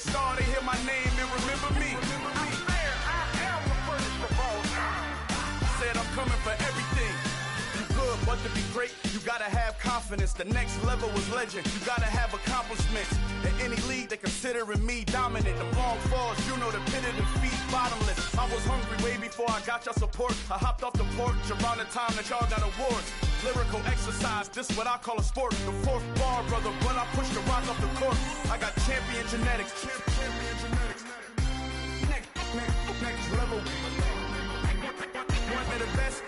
star, they hear my name and remember me. I am the first of all time. Said I'm coming for everything. You good, but to be great, you gotta have confidence. The next level was legend. You gotta have accomplishments. In any league, they considering me dominant. The long falls, you know the pit of defeat, bottomless. I was hungry way before I got your support. I hopped off the porch around the time that y'all got awards. Lyrical exercise, this what I call a sport. The fourth bar, brother, when I push the rock off the court. I got champion genetics. Champion genetics. Next level. One of the best.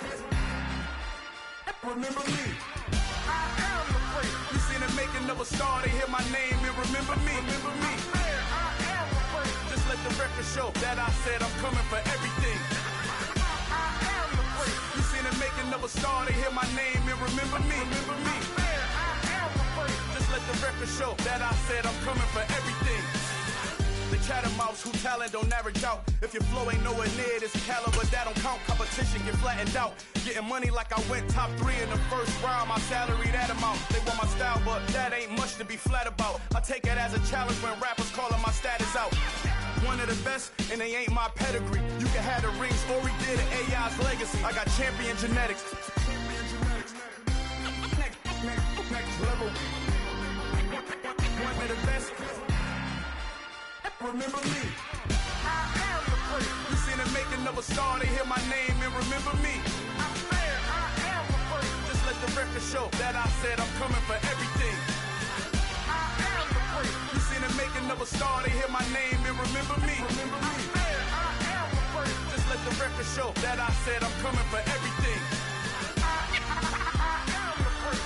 Remember me. I am the first. You seen the making of a star, they hear my name and remember me. Remember me. I am the first. Just let the record show that I said I'm coming for everything. I am the first. You seen the making of a star, they hear my name and remember me. Remember me. I am the first. Just let the record show that I said I'm coming for everything. The chattermouths who talent don't average out. If your flow ain't nowhere near this caliber, that don't count. Competition get flattened out. Getting money like I went top 3 in the first round. My salary that amount. They want my style, but that ain't much to be flat about. I take it as a challenge when rappers calling my status out. One of the best, and they ain't my pedigree. You can have the rings, or we did an AI's legacy. I got champion genetics. Next level. One of the best. Remember me. I am the first. You seen the making of a star, they hear my name and remember me. I am the first. Just let the record show that I said I'm coming for everything. I am the first. You seen the making of a star, they hear my name and remember me. Remember me. I am the first. Just let the record show that I said I'm coming for everything. I am the first.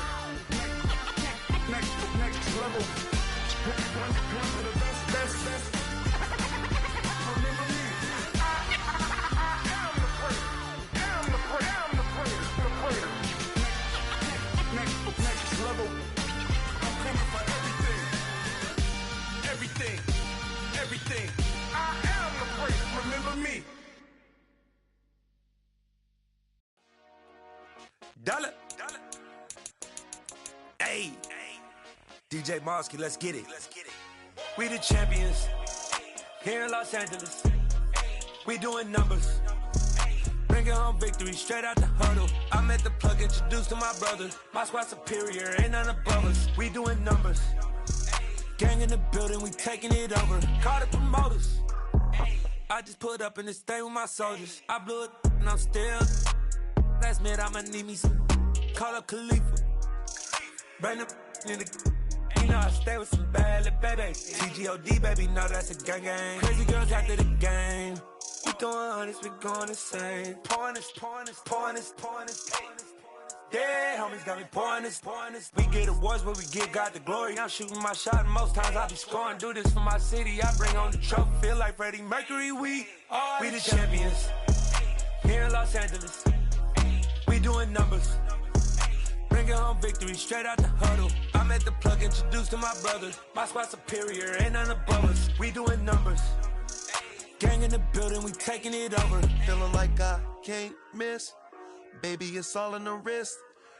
Next level. One of the best. Next level. I'm coming for everything. Everything. I am the first. Remember me. Dollar. Hey. DJ Mosky, let's get it. We the champions. Here in Los Angeles. We doing numbers. Bringing home victory straight out the huddle. I'm at the plug, introduced to my brother. My squad superior, ain't none above us. We doing numbers. Gang in the building, we taking it over. Call the promoters. I just put up in this thing with my soldiers. I blew it and I'm still. Last minute I'ma need me some. Call up Khalifa. Bring them in the. You know I stay with some bad little babies. TGOD baby, know that's a gang gang. Crazy girls after the game. We throwing hundreds, we going insane. Pouring this. Yeah, homies got me pouring this. We get awards, but we give God the glory. I'm shooting my shot, and most times I be scoring. Do this for my city, I bring on the trophy. Feel like Freddie Mercury, we the champions. Here in Los Angeles, we doing numbers. Bringing home victory straight out the huddle. I'm at the plug, introduced to my brother. My squad superior, ain't none above us. We doing numbers. Gang in the building, we taking it over. Feeling like I can't miss. Baby, it's all in the wrist.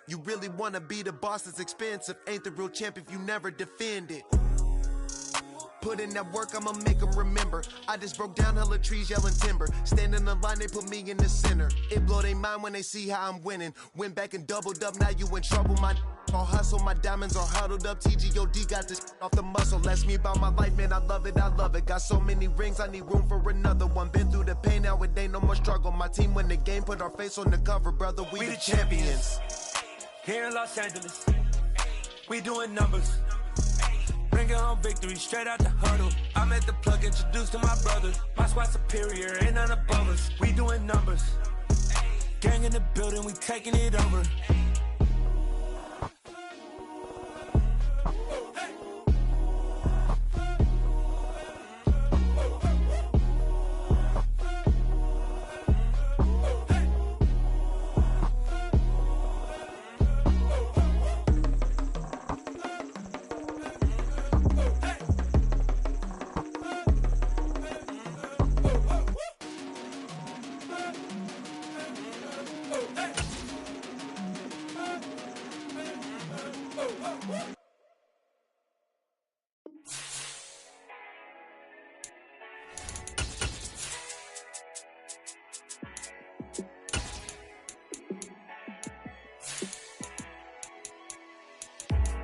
You really wanna be the boss, it's expensive. Ain't the real champ if you never defend it. Put in that work, I'ma make them remember. I just broke down hella trees, yelling timber. Stand in the line, they put me in the center. It blow they mind when they see how I'm winning. Went back and doubled up, now you in trouble. My all hustle, my diamonds are huddled up. TGOD got this off the muscle. Ask me about my life, man, I love it. Got so many rings, I need room for another one. Been through the pain, now it ain't no more struggle. My team win the game, put our face on the cover, brother. We the champions. Here in Los Angeles, we doing numbers. Bringing home victory straight out the huddle. I'm at the plug, introduced to my brother. My squad superior, ain't none above us. We doing numbers. Gang in the building, we taking it over.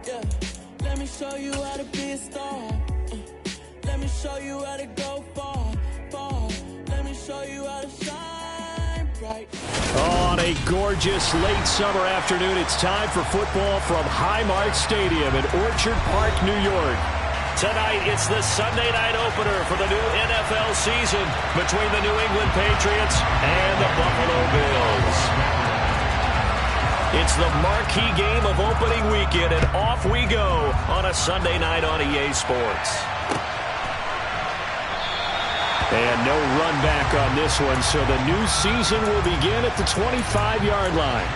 Yeah. Let me show you how to be a star. Let me show you how to go far, far. Let me show you how to shine bright. On a gorgeous late summer afternoon, it's time for football from Highmark Stadium in Orchard Park, New York. Tonight, it's the Sunday night opener for the new NFL season between the New England Patriots and the Buffalo Bills. It's the marquee game of opening weekend, and off we go on a Sunday night on EA Sports. And no run back on this one, so the new season will begin at the 25-yard line.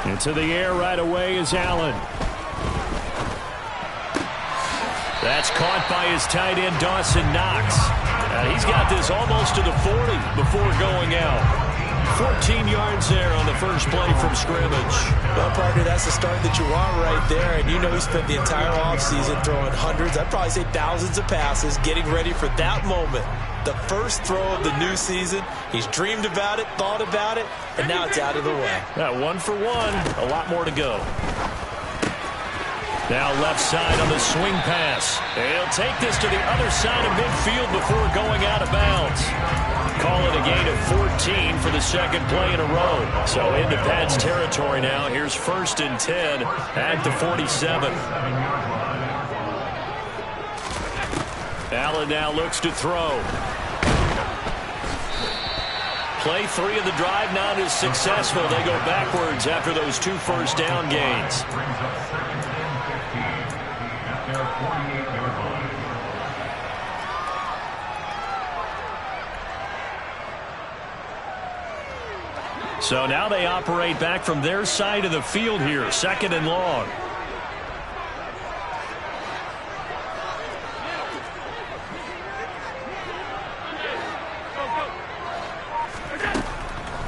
Into the air right away is Allen. That's caught by his tight end, Dawson Knox. He's got this almost to the 40 before going out. 14 yards there on the first play from scrimmage. Well, partner, that's the start that you want right there. And you know he spent the entire offseason throwing hundreds, I'd probably say thousands of passes, getting ready for that moment. The first throw of the new season. He's dreamed about it, thought about it, and now it's out of the way. Yeah, 1 for 1. A lot more to go. Now left side on the swing pass. He'll take this to the other side of midfield before going out of bounds. Call it a gain of 14 for the second play in a row. So into Pat's territory now. Here's 1st and 10 at the 47. Allen now looks to throw. Play 3 of the drive not as successful. They go backwards after those 2 first down gains. So now they operate back from their side of the field here, 2nd and long.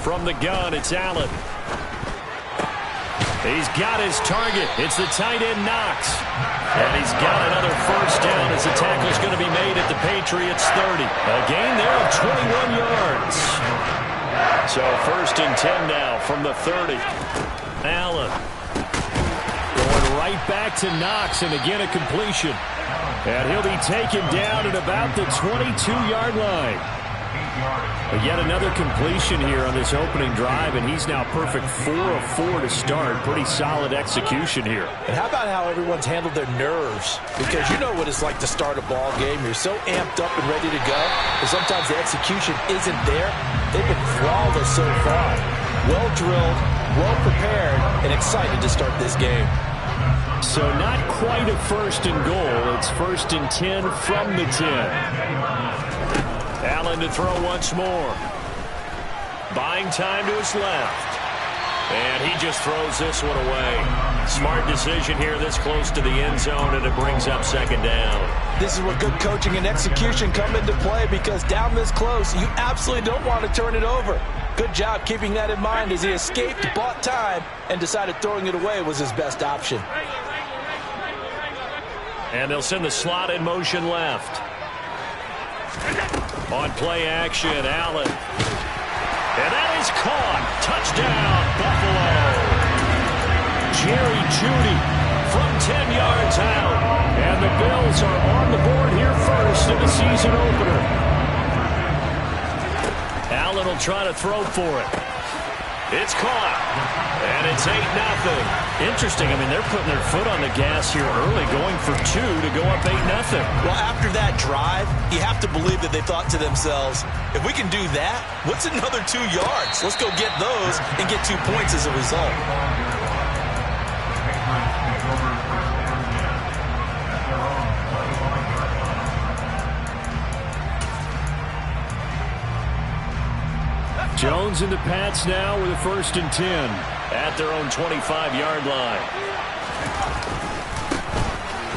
From the gun, it's Allen. He's got his target. It's the tight end, Knox. And he's got another first down as the tackle's going to be made at the Patriots' 30. A gain there of 21 yards. So 1st and 10 now from the 30. Allen going right back to Knox, and again a completion. And he'll be taken down at about the 22-yard line. Yet another completion here on this opening drive, and he's now perfect 4 of 4 to start. Pretty solid execution here. And how about how everyone's handled their nerves? Because you know what it's like to start a ball game. You're so amped up and ready to go, but sometimes the execution isn't there. They've been flawless so far. Well drilled, well prepared, and excited to start this game. So not quite a 1st and goal. It's 1st and 10 from the 10. Allen to throw once more. Buying time to his left. And he just throws this one away. Smart decision here this close to the end zone, and it brings up 2nd down. This is where good coaching and execution come into play, because down this close, you absolutely don't want to turn it over. Good job keeping that in mind as he escaped, bought time, and decided throwing it away was his best option. And they'll send the slot in motion left. On play action, Allen. And that is caught. Touchdown, Buffalo. Jerry Jeudy from 10 yards out. And the Bills are on the board here first in the season opener. Allen will try to throw for it. It's caught. And it's 8-0. Interesting. I mean, they're putting their foot on the gas here early, going for 2 to go up 8-0. Well, after that drive, you have to believe that they thought to themselves, if we can do that, what's another 2 yards? Let's go get those and get 2 points as a result. Jones and the Pats now with a 1st and 10 at their own 25-yard line.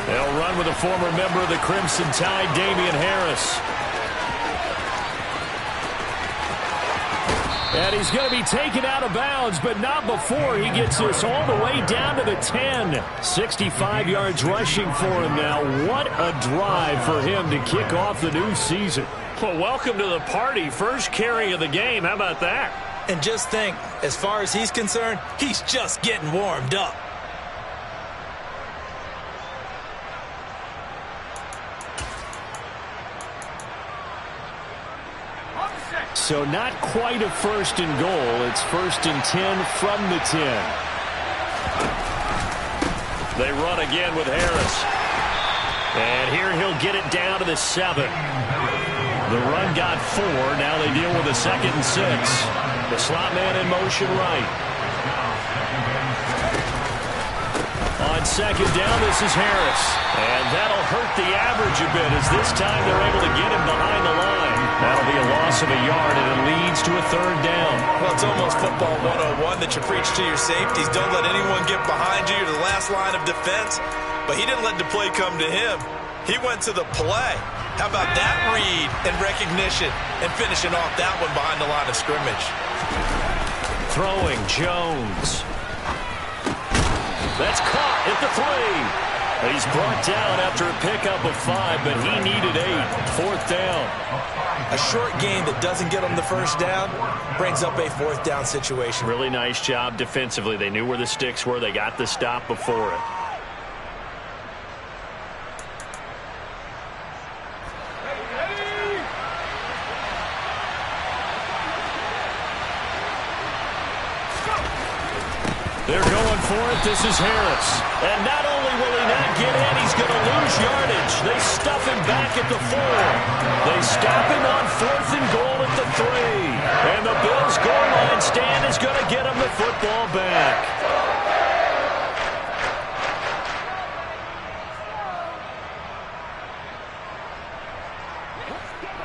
They'll run with a former member of the Crimson Tide, Damian Harris. And he's going to be taken out of bounds, but not before he gets this all the way down to the 10. 65 yards rushing for him now. What a drive for him to kick off the new season. Well, welcome to the party. First carry of the game. How about that? And just think, as far as he's concerned, he's just getting warmed up. So not quite a first and goal. It's first and 10 from the 10. They run again with Harris. And here he'll get it down to the 7. The run got 4. Now they deal with a 2nd and 6. The slot man in motion right. On 2nd down, this is Harris. And that'll hurt the average a bit as this time they're able to get him behind the line. That'll be a loss of a yard, and it leads to a 3rd down. Well, it's almost football 101 that you preach to your safeties. Don't let anyone get behind you to the last line of defense. But he didn't let the play come to him. He went to the play. How about that read and recognition and finishing off that one behind the line of scrimmage? Throwing Jones. That's caught at the 3. He's brought down after a pickup of 5, but he needed 8. 4th down. A short gain that doesn't get him the first down brings up a 4th down situation. Really nice job defensively. They knew where the sticks were. They got the stop before it. They're going for it. This is Harris. And not only will he not get in, he's going to lose yardage. They stuff him back at the 4. They stop him on 4th and goal at the 3. And the Bills' goal line stand is going to get him the football back.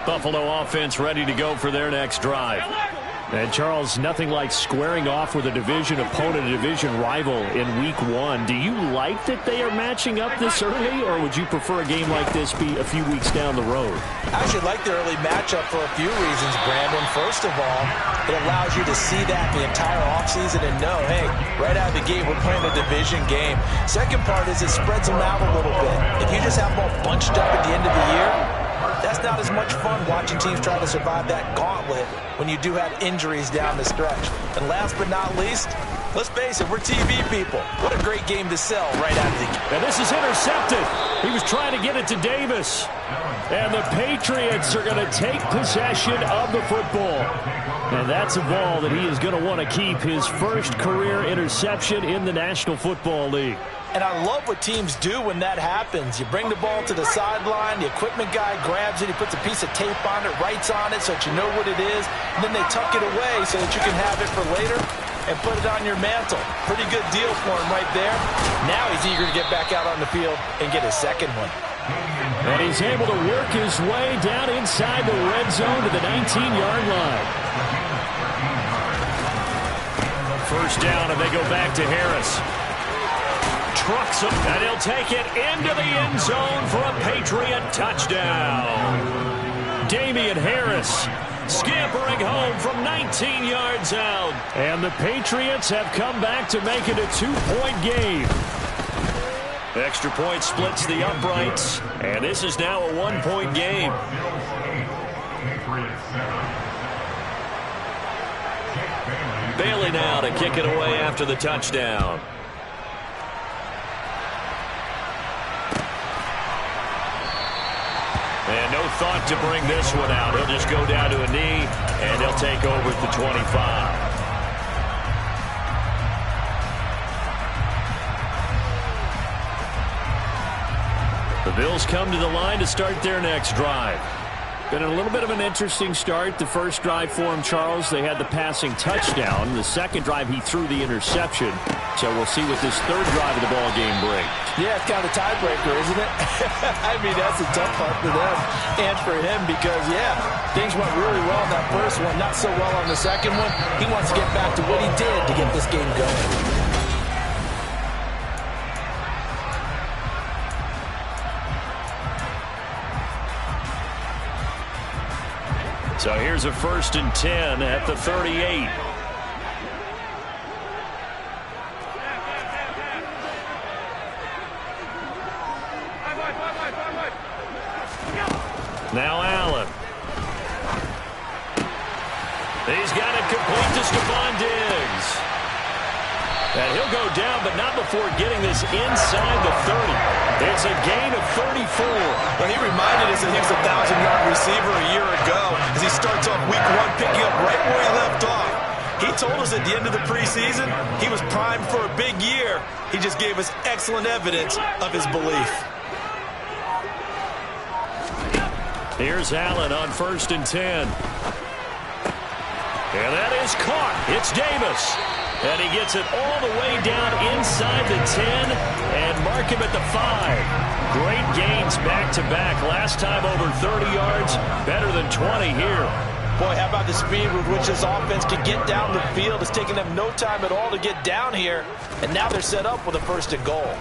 Buffalo offense ready to go for their next drive. And, Charles, nothing like squaring off with a division opponent, a division rival in Week 1. Do you like that they are matching up this early, or would you prefer a game like this be a few weeks down the road? I actually like the early matchup for a few reasons, Brandon. First of all, it allows you to see that the entire offseason and know, hey, right out of the gate, we're playing a division game. Second part is it spreads them out a little bit. If you just have them all bunched up at the end of the year, that's not as much fun watching teams try to survive that gauntlet when you do have injuries down the stretch. And last but not least, let's face it, we're TV people. What a great game to sell right out of the gate. And this is intercepted. He was trying to get it to Davis. And the Patriots are going to take possession of the football. And that's a ball that he is going to want to keep, his first career interception in the National Football League. And I love what teams do when that happens. You bring the ball to the sideline, the equipment guy grabs it, he puts a piece of tape on it, writes on it so that you know what it is, and then they tuck it away so that you can have it for later and put it on your mantle. Pretty good deal for him right there. Now he's eager to get back out on the field and get his second one. And he's able to work his way down inside the red zone to the 19-yard line. First down, and they go back to Harris. Trucks him, and he'll take it into the end zone for a Patriot touchdown. Damian Harris scampering home from 19 yards out. And the Patriots have come back to make it a 2-point game. Extra point splits the uprights, and this is now a 1-point game. Bailey now to kick it away after the touchdown. And no thought to bring this one out. He'll just go down to a knee, and he'll take over at the 25. The Bills come to the line to start their next drive. Been a little bit of an interesting start. The first drive for him, Charles, they had the passing touchdown. The second drive, he threw the interception. So we'll see what this third drive of the ball game brings. Yeah, it's kind of a tiebreaker, isn't it? I mean, that's a tough part for them and for him because, yeah, things went really well in that first one, not so well on the second one. He wants to get back to what he did to get this game going. So here's a 1st and 10 at the 38. Now Allen. He's got it complete to Stephon Diggs. And he'll go down, but not before getting this inside the 30. It's a gain of 34. Well, he reminded us that he was a 1,000-yard receiver a year ago as he starts off week 1 picking up right where he left off. He told us at the end of the preseason he was primed for a big year. He just gave us excellent evidence of his belief. Here's Allen on 1st and 10. And that is caught. It's Davis. And he gets it all the way down inside the 10 and mark him at the 5. Great gains back-to-back. Last time over 30 yards, better than 20 here. Boy, how about the speed with which this offense can get down the field? It's taking them no time at all to get down here. And now they're set up with a 1st and goal.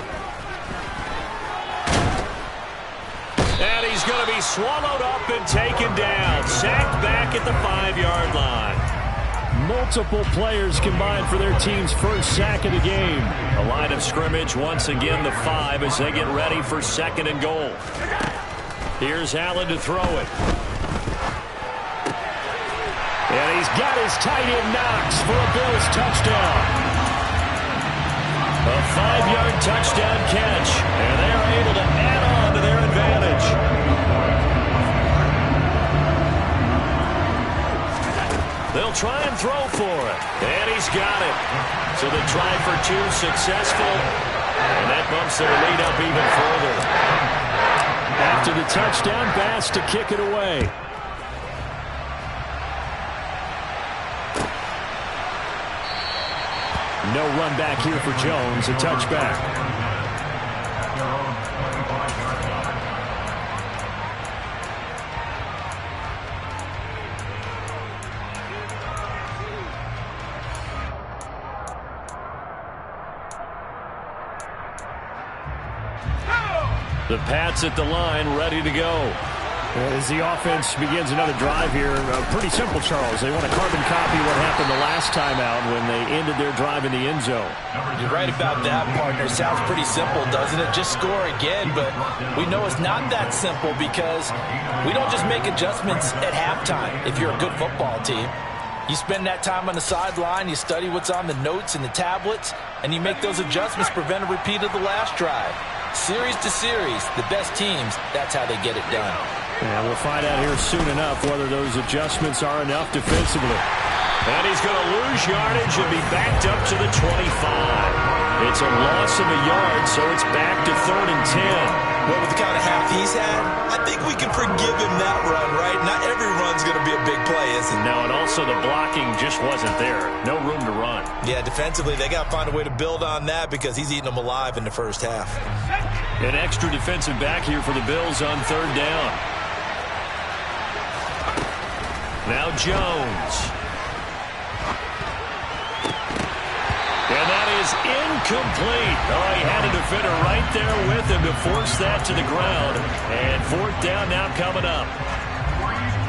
And he's going to be swallowed up and taken down. Sacked back at the 5-yard line. Multiple players combined for their team's first sack of the game. A line of scrimmage, once again the 5 as they get ready for 2nd and goal. Here's Allen to throw it. And he's got his tight end Knox for a Bills touchdown. A 5-yard touchdown catch. And they are able to add on to their advantage. They'll try and throw for it. And he's got it. So the try for 2 successful. And that bumps their lead up even further. After the touchdown, Bass to kick it away. No run back here for Jones. A touchback. The Pats at the line, ready to go. As the offense begins another drive here, pretty simple, Charles. They want to carbon copy what happened the last time out when they ended their drive in the end zone. You're right about that, partner. Sounds pretty simple, doesn't it? Just score again, but we know it's not that simple because we don't just make adjustments at halftime if you're a good football team. You spend that time on the sideline, you study what's on the notes and the tablets, and you make those adjustments to prevent a repeat of the last drive. Series to series, the best teams, that's how they get it done. And we'll find out here soon enough whether those adjustments are enough defensively. And he's going to lose yardage and be backed up to the 25. It's a loss of a yard, so it's back to 3rd and 10. Well, with the kind of half he's had, I think we can forgive him that run, right? Not every run's going to be a big play, is it? No, and also the blocking just wasn't there. No room to run. Yeah, defensively, they got to find a way to build on that because he's eating them alive in the first half. An extra defensive back here for the Bills on 3rd down. Now Jones. And that is incomplete. Oh, he had a defender right there with him to force that to the ground. And 4th down now coming up.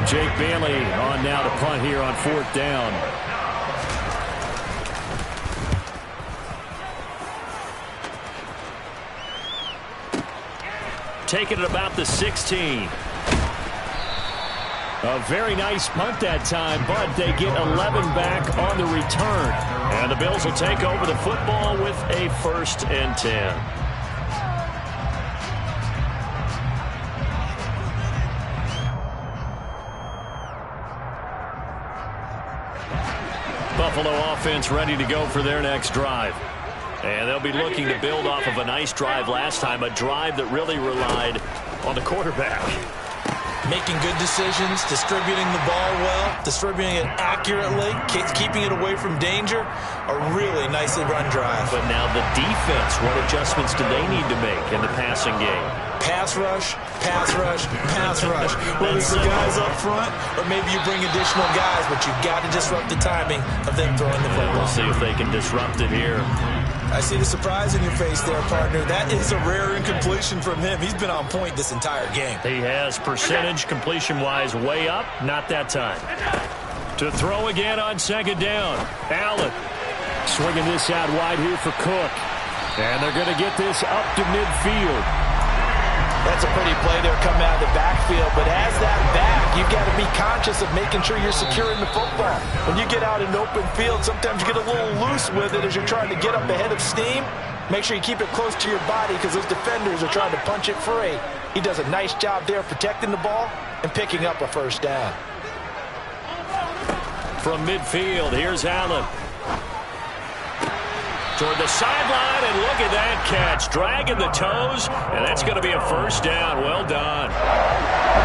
Jake Bailey on now to punt here on 4th down. Taking it about the 16. A very nice punt that time, but they get 11 back on the return. And the Bills will take over the football with a 1st and 10. Buffalo offense ready to go for their next drive. And they'll be looking to build off of a nice drive last time, a drive that really relied on the quarterback. Making good decisions, distributing the ball well, distributing it accurately, keeping it away from danger. A really nicely run drive. But now the defense, what adjustments do they need to make in the passing game? Pass rush, pass rush, pass rush. Whether it's the guys up front or maybe you bring additional guys, but you've got to disrupt the timing of them throwing the football. We'll see if they can disrupt it here. I see the surprise in your face there, partner. That is a rare incompletion from him. He's been on point this entire game. He has percentage completion-wise way up. Not that time. To throw again on second down. Allen swinging this out wide here for Cook. And they're going to get this up to midfield. That's a pretty play there coming out of the backfield. But as that back, you've got to be conscious of making sure you're securing the football. When you get out in open field, sometimes you get a little loose with it as you're trying to get up ahead of steam. Make sure you keep it close to your body because those defenders are trying to punch it free. He does a nice job there protecting the ball and picking up a first down. From midfield, here's Allen. Toward the sideline, and look at that catch. Dragging the toes, and that's going to be a first down. Well done.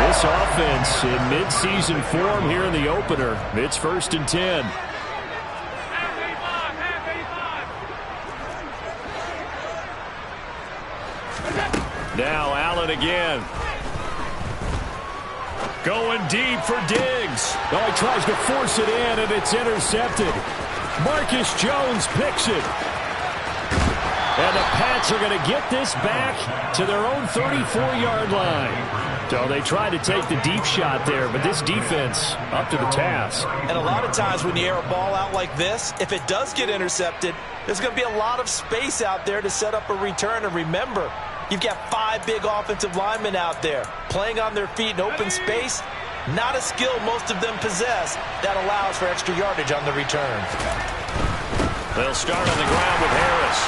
This offense in midseason form here in the opener. It's 1st and 10. Now Allen again. Going deep for Diggs. Oh, he tries to force it in, and it's intercepted. Marcus Jones picks it. And the Pats are going to get this back to their own 34-yard line. So they tried to take the deep shot there, but this defense up to the task. And a lot of times when you air a ball out like this, if it does get intercepted, there's going to be a lot of space out there to set up a return. And remember, you've got 5 big offensive linemen out there playing on their feet in open space. Not a skill most of them possess that allows for extra yardage on the return. They'll start on the ground with Harris.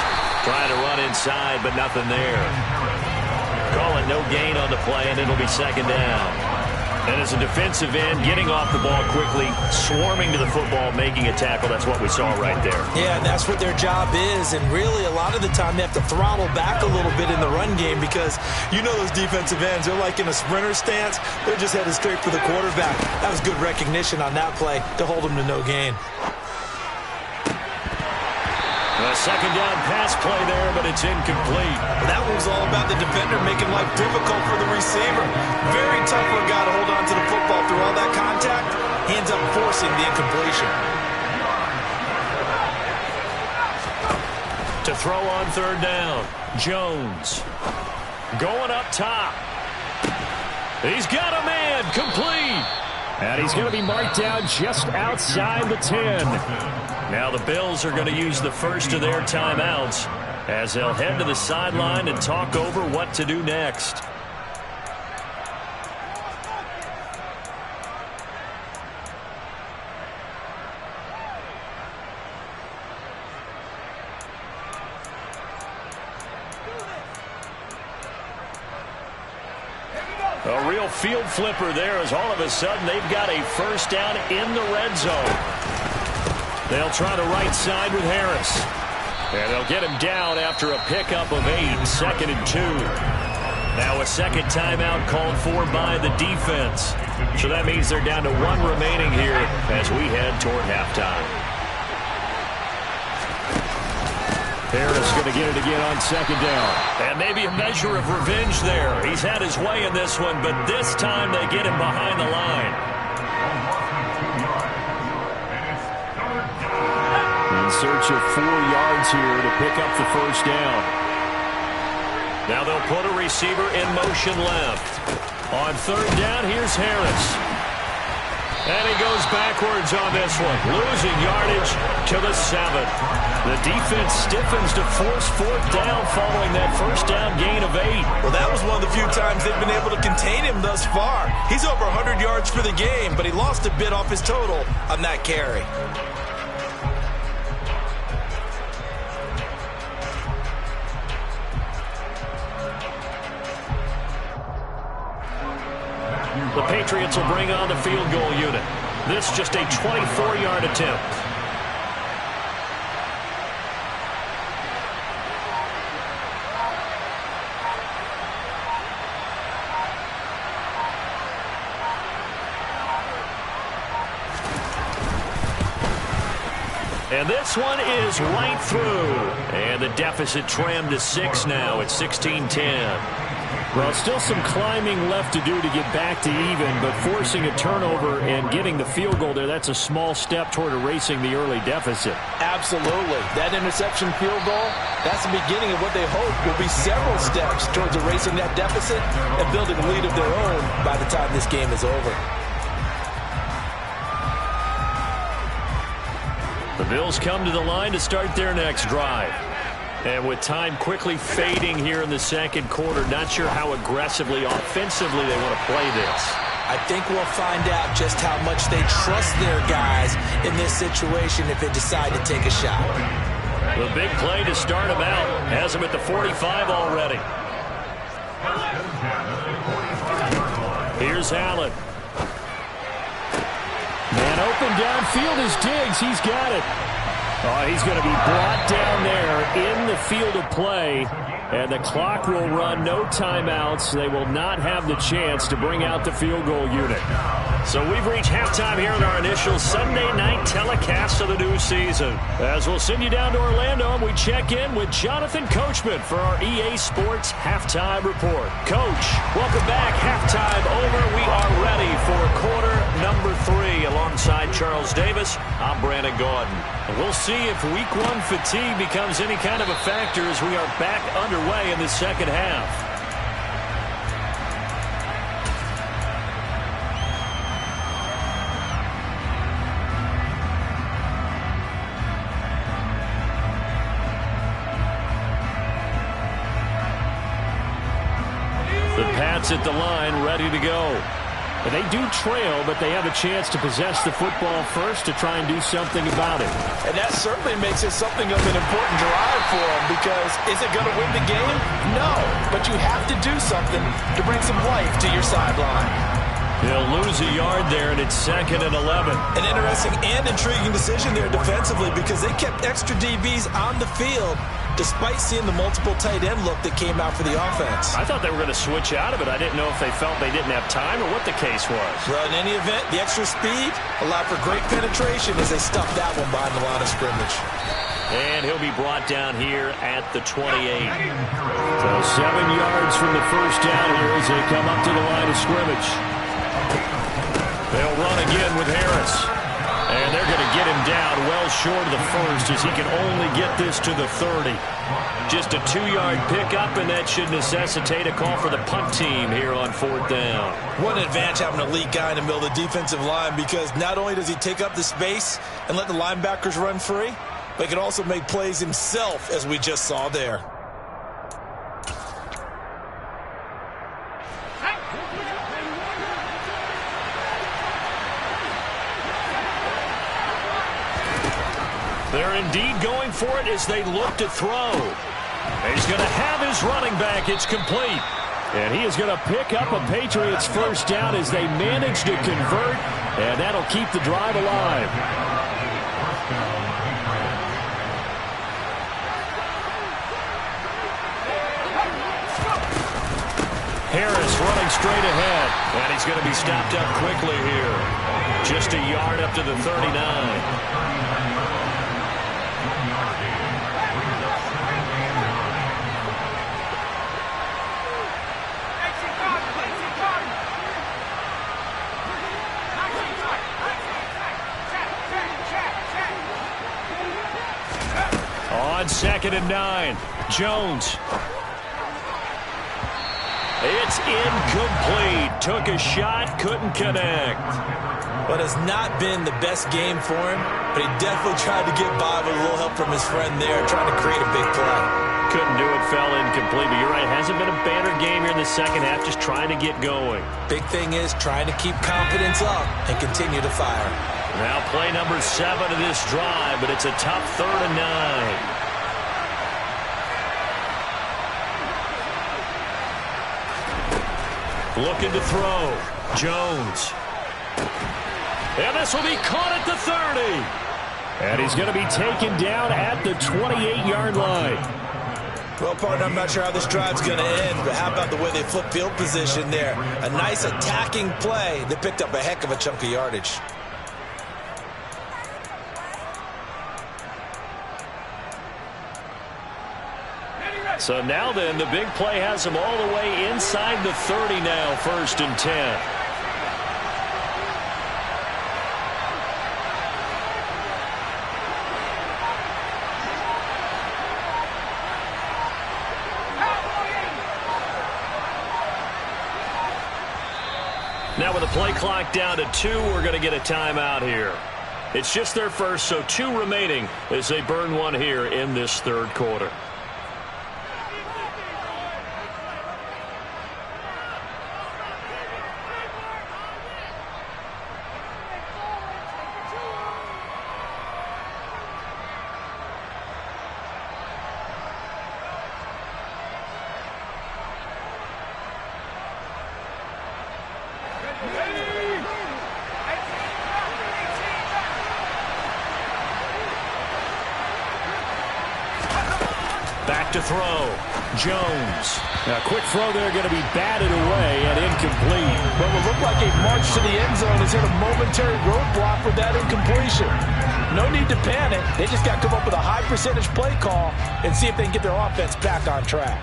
Trying to run inside, but nothing there. Calling no gain on the play, and it'll be second down. And as a defensive end, getting off the ball quickly, swarming to the football, making a tackle, that's what we saw right there. Yeah, and that's what their job is. And really, a lot of the time, they have to throttle back a little bit in the run game because you know those defensive ends, they're like in a sprinter stance. They're just headed straight for the quarterback. That was good recognition on that play to hold them to no gain. A second down pass play there, but it's incomplete. That one was all about the defender making life difficult for the receiver. Very tough for a guy to hold on to the football through all that contact. He ends up forcing the incompletion. To throw on third down, Jones. Going up top. He's got a man, complete. And he's going to be marked down just outside the 10. Now the Bills are going to use the first of their timeouts as they'll head to the sideline and talk over what to do next. A real field flipper there as all of a sudden they've got a first down in the red zone. They'll try the right side with Harris. And they'll get him down after a pickup of 8, 2nd and 2. Now a second timeout called for by the defense. So that means they're down to 1 remaining here as we head toward halftime. Harris going to get it again on second down. And maybe a measure of revenge there. He's had his way in this one, but this time they get him behind the line. In search of 4 yards here to pick up the first down. Now they'll put a receiver in motion left. On third down, here's Harris. And he goes backwards on this one, losing yardage to the 7. The defense stiffens to force 4th down following that first down gain of 8. Well, that was one of the few times they've been able to contain him thus far. He's over 100 yards for the game, but he lost a bit off his total on that carry. The Patriots will bring on the field goal unit. This just a 24-yard attempt. And this one is right through. And the deficit trimmed to 6 now. It's 16-10. Well, still some climbing left to do to get back to even, but forcing a turnover and getting the field goal there, that's a small step toward erasing the early deficit. Absolutely. That interception field goal, that's the beginning of what they hope will be several steps towards erasing that deficit and building a lead of their own by the time this game is over. The Bills come to the line to start their next drive. And with time quickly fading here in the second quarter, not sure how aggressively, offensively they want to play this. I think we'll find out just how much they trust their guys in this situation if they decide to take a shot. The big play to start them out has them at the 45 already. Here's Allen. Man open downfield is Diggs. He's got it. Oh, he's going to be brought down there in the field of play, and the clock will run, no timeouts. They will not have the chance to bring out the field goal unit. So we've reached halftime here in our initial Sunday night telecast of the new season. As we'll send you down to Orlando, and we check in with Jonathan Coachman for our EA Sports Halftime Report. Coach, welcome back. Halftime over. We are ready for quarter number 3. Alongside Charles Davis, I'm Brandon Gordon. And we'll see if week 1 fatigue becomes any kind of a factor as we are back underway in the second half. The Pats at the line, ready to go. And they do trail, but they have a chance to possess the football first to try and do something about it. And that certainly makes it something of an important drive for them, because is it going to win the game? No, but you have to do something to bring some life to your sideline. He'll lose a yard there, and it's 2nd and 11. An interesting and intriguing decision there defensively, because they kept extra DBs on the field despite seeing the multiple tight end look that came out for the offense. I thought they were going to switch out of it. I didn't know if they felt they didn't have time or what the case was. Well, in any event, the extra speed allowed for great penetration as they stuffed that one behind the line of scrimmage. And he'll be brought down here at the 28. So 7 yards from the first down here as they come up to the line of scrimmage. They'll run again with Harris. And they're going to get him down well short of the first as he can only get this to the 30. Just a 2-yard pickup, and that should necessitate a call for the punt team here on 4th down. What an advantage having an elite guy in the middle of the defensive line, because not only does he take up the space and let the linebackers run free, but he can also make plays himself, as we just saw there. They're indeed going for it as they look to throw. He's going to have his running back. It's complete. And he is going to pick up a Patriots first down as they manage to convert, and that'll keep the drive alive. Harris running straight ahead, and he's going to be stopped up quickly here. Just a yard up to the 39. On 2nd and 9, Jones. It's incomplete. Took a shot, couldn't connect. But it's not been the best game for him, but he definitely tried to get by with a little help from his friend there, trying to create a big play. Couldn't do it, fell incomplete. But you're right, hasn't been a banner game here in the second half, just trying to get going. Big thing is trying to keep confidence up and continue to fire. Now play number 7 of this drive, but it's a tough 3rd and 9. Looking to throw. Jones. And this will be caught at the 30. And he's going to be taken down at the 28-yard line. Well, partner, I'm not sure how this drive's going to end, but how about the way they flip field position there? A nice attacking play. They picked up a heck of a chunk of yardage. So now then, the big play has him all the way inside the 30 now, 1st and 10. Now with the play clock down to 2, we're going to get a timeout here. It's just their first, so 2 remaining as they burn one here in this 3rd quarter. Back to throw. Jones. Now, quick throw there, going to be batted away and incomplete. What will look like a march to the end zone has hit a momentary roadblock with that incompletion. No need to panic. They just got to come up with a high percentage play call and see if they can get their offense back on track.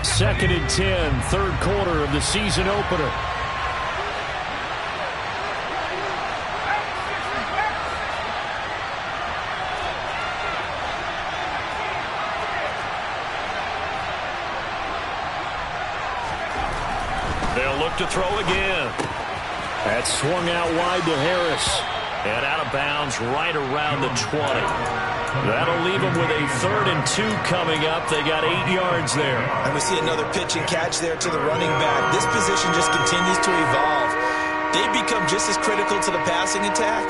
Second and 10, 3rd quarter of the season opener. They'll look to throw again. That swung out wide to Harris. And out of bounds right around the 20. That'll leave them with a 3rd and 2 coming up. They got 8 yards there. And we see another pitch and catch there to the running back. This position just continues to evolve. They become just as critical to the passing attack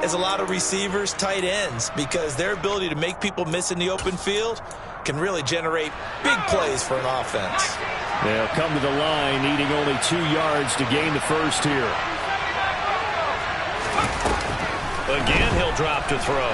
as a lot of receivers, tight ends, because their ability to make people miss in the open field can really generate big plays for an offense. They'll come to the line, needing only 2 yards to gain the first here. Again, he'll drop to throw.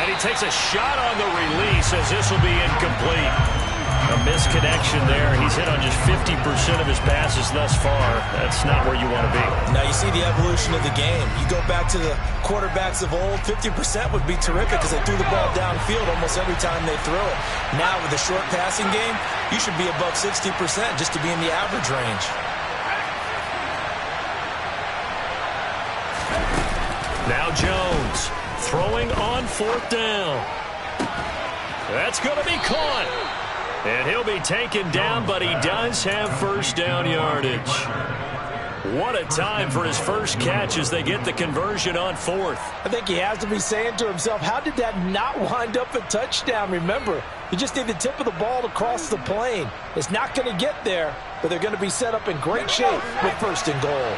And he takes a shot on the release as this will be incomplete. A misconnection there. He's hit on just 50% of his passes thus far. That's not where you want to be. Now you see the evolution of the game. You go back to the quarterbacks of old, 50% would be terrific because they threw the ball downfield almost every time they threw it. Now with the short passing game, you should be above 60% just to be in the average range. Now Jones throwing on 4th down. That's going to be caught. And he'll be taken down, but he does have 1st down yardage. What a time for his first catch as they get the conversion on 4th. I think he has to be saying to himself, how did that not wind up a touchdown? Remember, you just need the tip of the ball to cross the plane. It's not going to get there, but they're going to be set up in great shape with 1st and goal.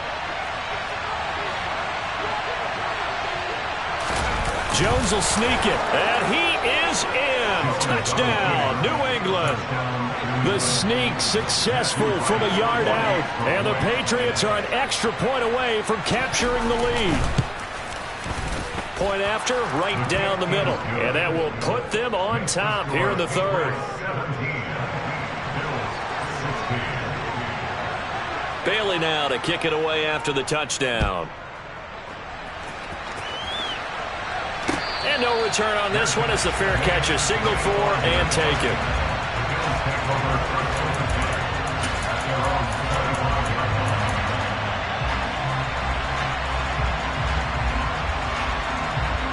Jones will sneak it, and he is in. Touchdown, New England. The sneak successful from a yard out, and the Patriots are an extra point away from capturing the lead. Point after, right down the middle, and that will put them on top here in the 3rd. Bailey now to kick it away after the touchdown. And no return on this one as the fair catch is signaled for and taken.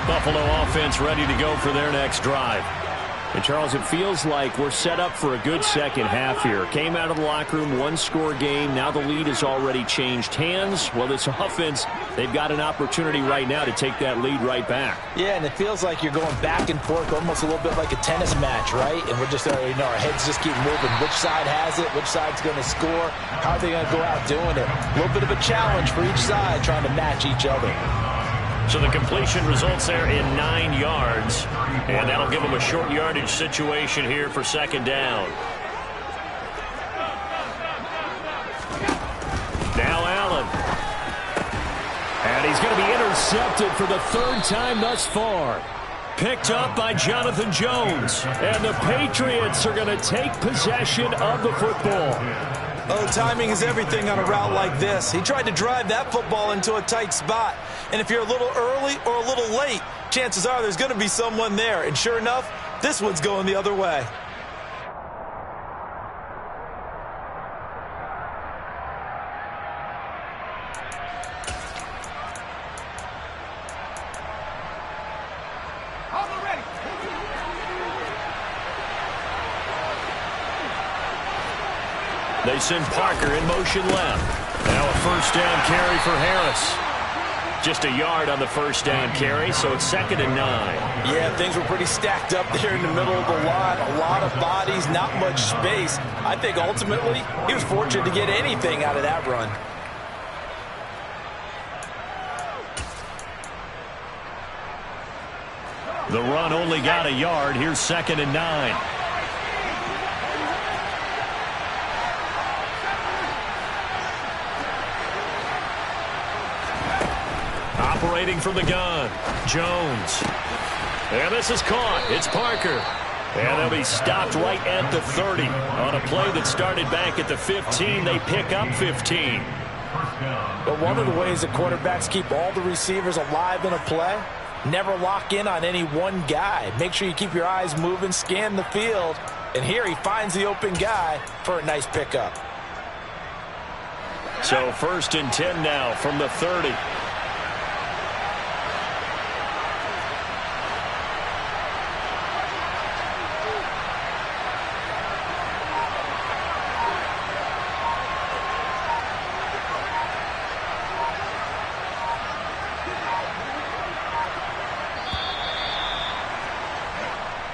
Buffalo offense ready to go for their next drive. And, Charles, it feels like we're set up for a good second half here. Came out of the locker room, 1-score game. Now the lead has already changed hands. Well, this offense, they've got an opportunity right now to take that lead right back. Yeah, and it feels like you're going back and forth, almost a little bit like a tennis match, right? And we're just, our heads just keep moving. Which side has it? Which side's going to score? How are they going to go out doing it? A little bit of a challenge for each side, trying to match each other. So the completion results there in 9 yards, and that'll give them a short yardage situation here for 2nd down. Now Allen. And he's going to be intercepted for the 3rd time thus far. Picked up by Jonathan Jones, and the Patriots are going to take possession of the football. Oh, timing is everything on a route like this. He tried to drive that football into a tight spot. And if you're a little early or a little late, chances are there's going to be someone there. And sure enough, this one's going the other way. They send Parker in motion left. Now a first down carry for Harris. Just a yard on the first down carry, so it's 2nd and 9. Yeah, things were pretty stacked up there in the middle of the line. A lot of bodies, not much space. I think ultimately he was fortunate to get anything out of that run. The run only got a yard. Here's 2nd and 9. Operating from the gun, Jones. And this is caught. It's Parker. And they'll be stopped right at the 30. On a play that started back at the 15, they pick up 15. But one of the ways that quarterbacks keep all the receivers alive in a play, never lock in on any one guy. Make sure you keep your eyes moving, scan the field. And here he finds the open guy for a nice pickup. So 1st and 10 now from the 30.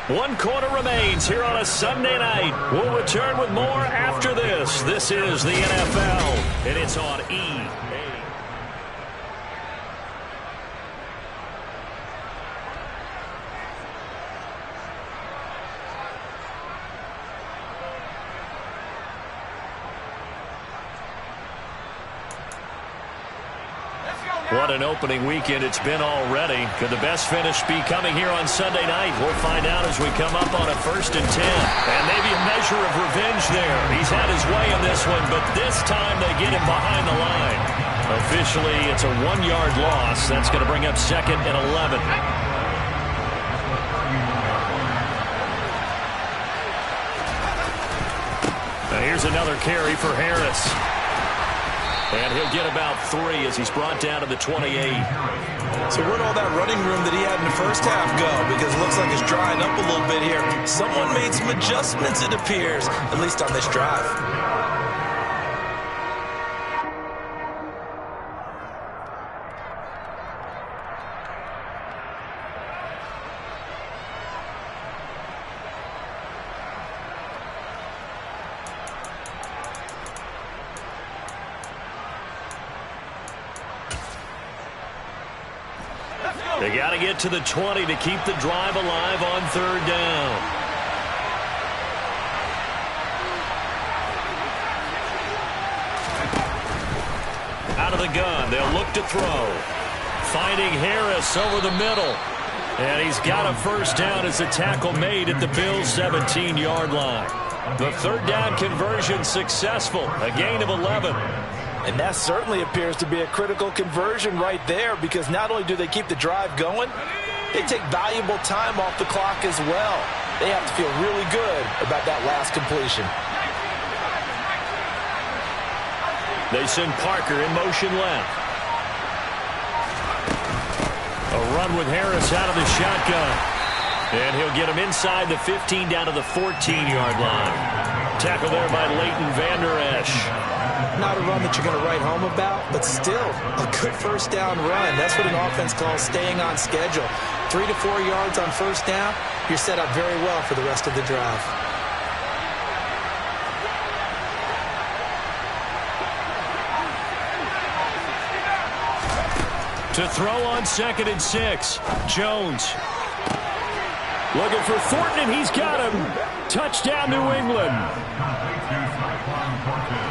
One quarter remains here on a Sunday night. We'll return with more after this. This is the NFL, and it's on EA. What an opening weekend it's been already. Could the best finish be coming here on Sunday night? We'll find out as we come up on a 1st and 10. And maybe a measure of revenge there. He's had his way in this one, but this time they get him behind the line. Officially, it's a 1-yard loss. That's going to bring up 2nd and 11. Now here's another carry for Harris. And he'll get about 3 as he's brought down to the 28. So where'd all that running room that he had in the first half go? Because it looks like it's drying up a little bit here. Someone made some adjustments, it appears, at least on this drive. They got to get to the 20 to keep the drive alive on 3rd down. Out of the gun, they'll look to throw. Finding Harris over the middle. And he's got a first down as the tackle made at the Bills' 17-yard line. The 3rd down conversion successful, a gain of 11. And that certainly appears to be a critical conversion right there, because not only do they keep the drive going, they take valuable time off the clock as well. They have to feel really good about that last completion. They send Parker in motion left. A run with Harris out of the shotgun. And he'll get him inside the 15 down to the 14-yard line. Tackle there by Leighton Vander Esch. Not a run that you're going to write home about, but still a good first down run. That's what an offense calls staying on schedule. 3 to 4 yards on first down, you're set up very well for the rest of the drive. To throw on 2nd and 6, Jones. Looking for Thornton, and he's got him. Touchdown, New England.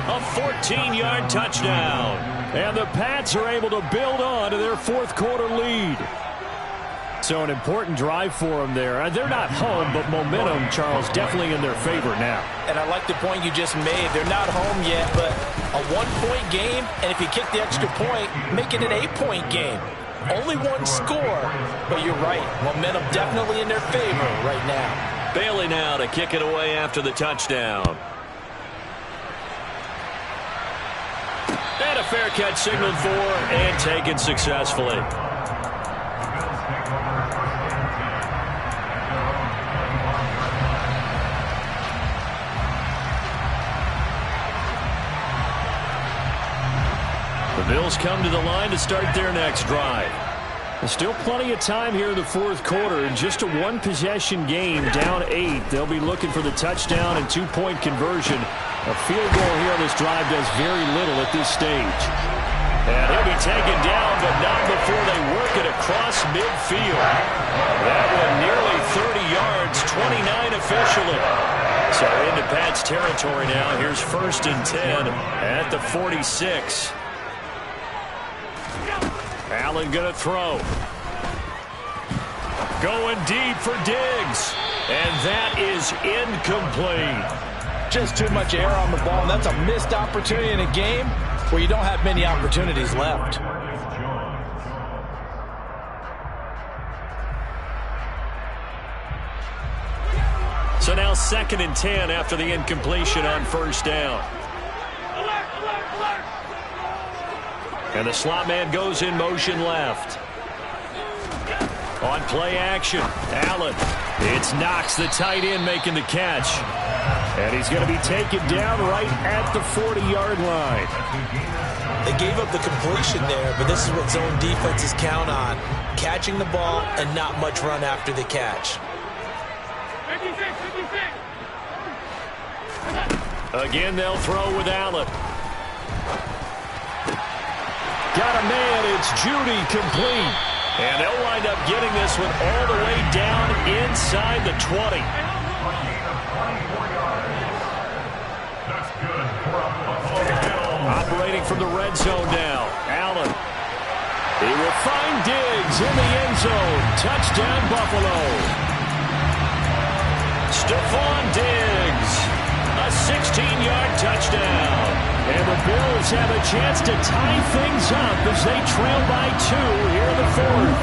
A 14-yard touchdown. And the Pats are able to build on to their 4th quarter lead. So an important drive for them there. They're not home, but momentum, Charles, definitely in their favor now. And I like the point you just made. They're not home yet, but a 1-point game, and if you kick the extra point, make it an 8-point game. Only one score, but you're right. Momentum definitely in their favor right now. Bailey now to kick it away after the touchdown. And a fair catch signaled for and taken successfully. The Bills come to the line to start their next drive. There's still plenty of time here in the fourth quarter. In just a one-possession game, down 8. They'll be looking for the touchdown and 2-point conversion. A field goal here on this drive does very little at this stage. And he'll be taken down, but not before they work it across midfield. That one nearly 30 yards, 29 officially. So into Pat's territory now. Here's 1st and 10 at the 46. Allen going to throw. Going deep for Diggs. And that is incomplete. Just too much air on the ball, and that's a missed opportunity in a game where you don't have many opportunities left. So now 2nd and 10 after the incompletion on 1st down. And the slot man goes in motion left. On play action, Allen. It's Knox, the tight end, making the catch. And he's going to be taken down right at the 40-yard line. They gave up the completion there, but this is what zone defenses count on. Catching the ball and not much run after the catch. Again, they'll throw with Allen. Got a man, it's Judy, complete. And they'll wind up getting this one all the way down inside the 20. Operating from the red zone now, Allen. He will find Diggs in the end zone. Touchdown, Buffalo. Stephon Diggs, a 16-yard touchdown. And the Bills have a chance to tie things up as they trail by 2 here in the 4th.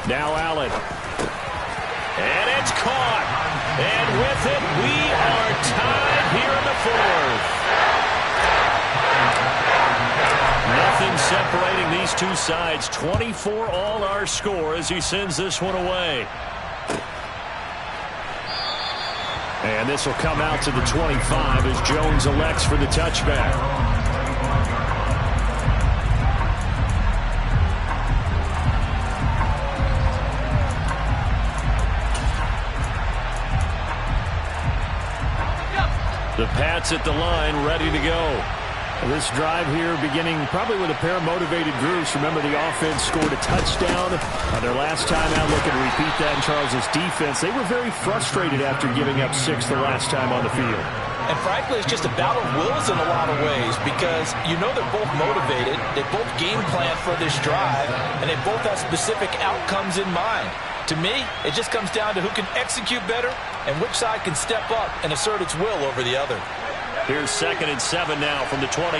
Now Allen. And it's caught. And with it, we are tied here in the 4th. Nothing separating these two sides. 24 all our score as he sends this one away. And this will come out to the 25 as Jones elects for the touchback. The Pats at the line, ready to go. This drive here beginning probably with a pair of motivated groups. Remember, the offense scored a touchdown their last time out. Looking to repeat that in Charles's defense. They were very frustrated after giving up 6 the last time on the field. And frankly, it's just a battle of wills in a lot of ways because you know they're both motivated. They both game plan for this drive, and they both have specific outcomes in mind. To me, it just comes down to who can execute better and which side can step up and assert its will over the other. Here's 2nd and 7 now from the 28.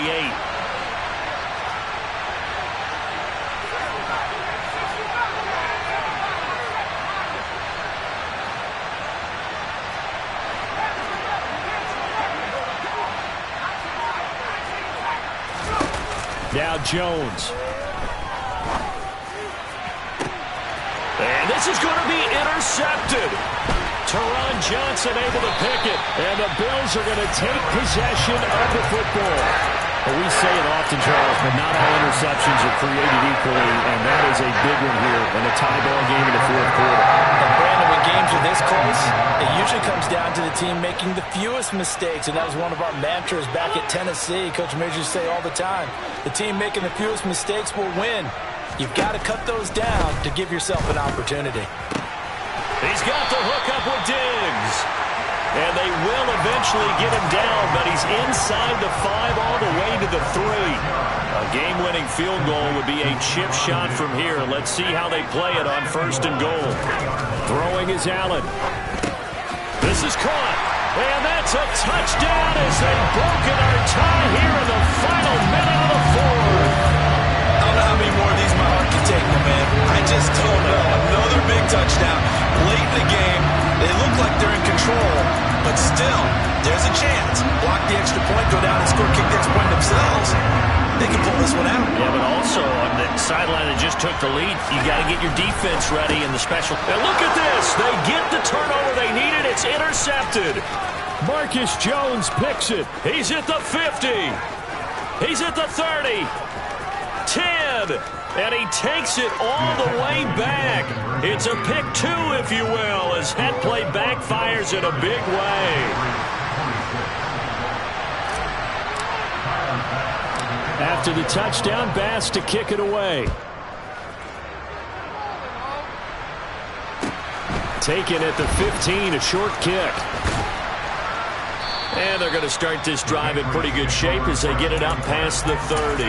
Now Jones. And this is going to be intercepted. Teron Johnson able to pick it, and the Bills are going to take possession of the football. Well, we say it often, Charles, but not all interceptions are created equally, and that is a big one here in a tie ball game in the 4th quarter. And Brandon, when games are this close, it usually comes down to the team making the fewest mistakes, and that was one of our mantras back at Tennessee. Coach Mears used to say all the time, the team making the fewest mistakes will win. You've got to cut those down to give yourself an opportunity. He's got the hook up with Diggs. And they will eventually get him down, but he's inside the 5 all the way to the 3. A game-winning field goal would be a chip shot from here. Let's see how they play it on 1st and goal. Throwing is Allen. This is caught. And that's a touchdown as they've broken our tie here in the final minute of the 4th. I don't know how many more of these my heart can take, my man. I just don't know. Another big touchdown. Late in the game, they look like they're in control, but still, there's a chance. Block the extra point, go down and score, kick the extra point themselves. They can pull this one out. Yeah, but also on the sideline that just took the lead, you got to get your defense ready in the special. And look at this. They get the turnover they needed. It's intercepted. Marcus Jones picks it. He's at the 50. He's at the 30. 10. And he takes it all the way back. It's a pick 2, if you will, as that play backfires in a big way. After the touchdown, Bass to kick it away. Taken at the 15, a short kick. And they're going to start this drive in pretty good shape as they get it up past the 30.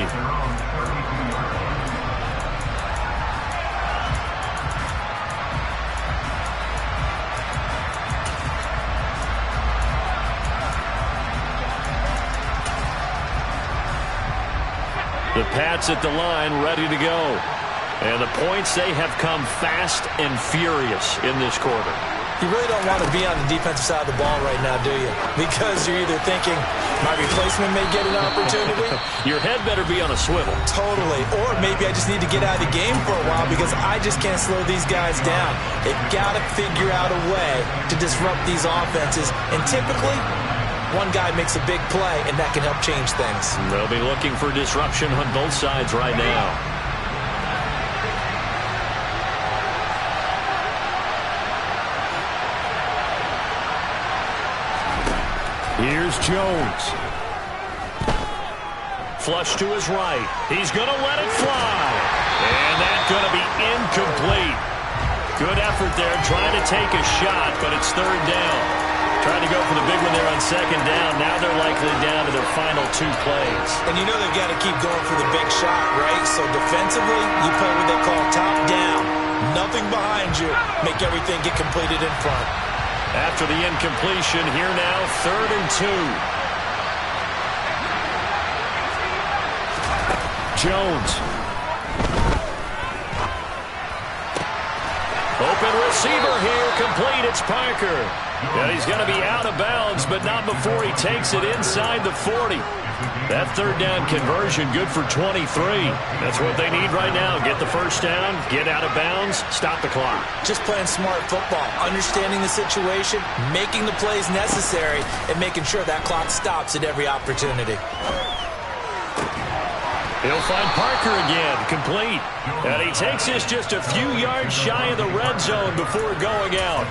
The Pats at the line, ready to go. And the points, they have come fast and furious in this quarter. You really don't want to be on the defensive side of the ball right now, do you? Because you're either thinking, my replacement may get an opportunity. Your head better be on a swivel. Totally. Or maybe I just need to get out of the game for a while because I just can't slow these guys down. They've got to figure out a way to disrupt these offenses. And typically, one guy makes a big play, and that can help change things. They'll be looking for disruption on both sides right now. Here's Jones. Flush to his right. He's going to let it fly. And that's going to be incomplete. Good effort there trying to take a shot, but it's 3rd down. Trying to go for the big one there on 2nd down. Now they're likely down to their final 2 plays. And you know they've got to keep going for the big shot, right? So defensively, you play what they call top down. Nothing behind you. Make everything get completed in front. After the incompletion, here now, 3rd and 2. Jones. Open receiver here, complete. It's Parker. And he's going to be out of bounds, but not before he takes it inside the 40. That 3rd down conversion good for 23. That's what they need right now. Get the 1st down, get out of bounds, stop the clock. Just playing smart football, understanding the situation, making the plays necessary, and making sure that clock stops at every opportunity. He'll find Parker again, complete. And he takes this just a few yards shy of the red zone before going out.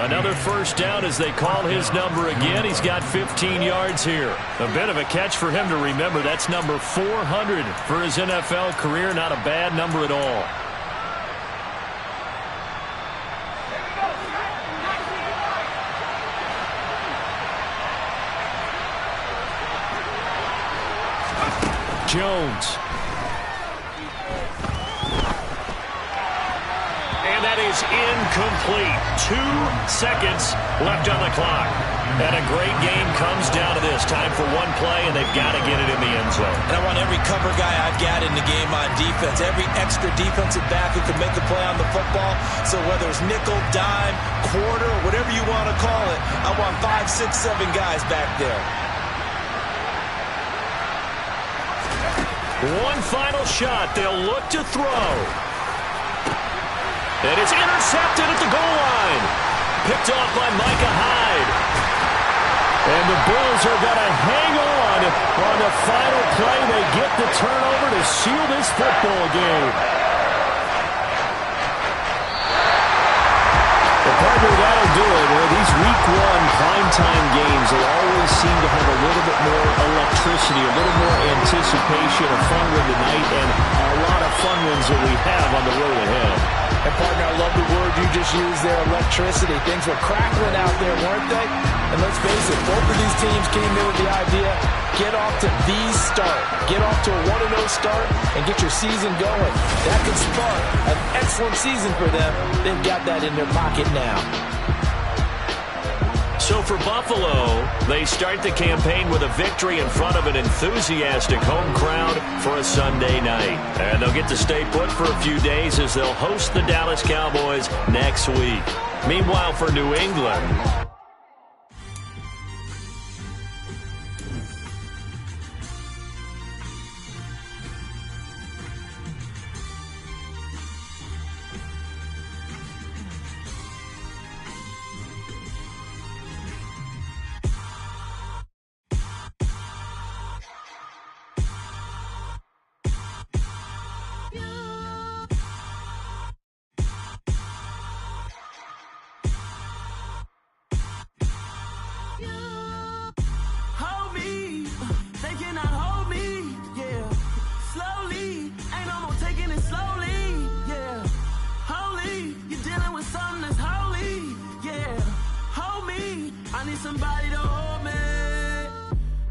Another 1st down as they call his number again. He's got 15 yards here. A bit of a catch for him to remember. That's number 400 for his NFL career. Not a bad number at all. Jones. And that is incomplete. 2 seconds left on the clock. And a great game comes down to this. Time for one play, and they've got to get it in the end zone. And I want every cover guy I've got in the game on defense, every extra defensive back who can make a play on the football. So whether it's nickel, dime, quarter, whatever you want to call it, I want 5, 6, 7 guys back there. One final shot. They'll look to throw. And it's intercepted at the goal line. Picked off by Micah Hyde. And the Bills are going to hang on the final play. They get the turnover to seal this football game. The partner, that'll do it. Well, these week 1 primetime games, they always seem to have a little bit more electricity, a little more anticipation, a fun win tonight, and a lot of fun wins that we have on the road ahead. And, partner, I love the word you just used there, electricity. Things were crackling out there, weren't they? And let's face it, both of these teams came in with the idea, get off to the start. Get off to a 1-0 start and get your season going. That could spark an excellent season for them. They've got that in their pocket now. So for Buffalo, they start the campaign with a victory in front of an enthusiastic home crowd for a Sunday night. And they'll get to stay put for a few days as they'll host the Dallas Cowboys next week. Meanwhile, for New England, somebody to hold me.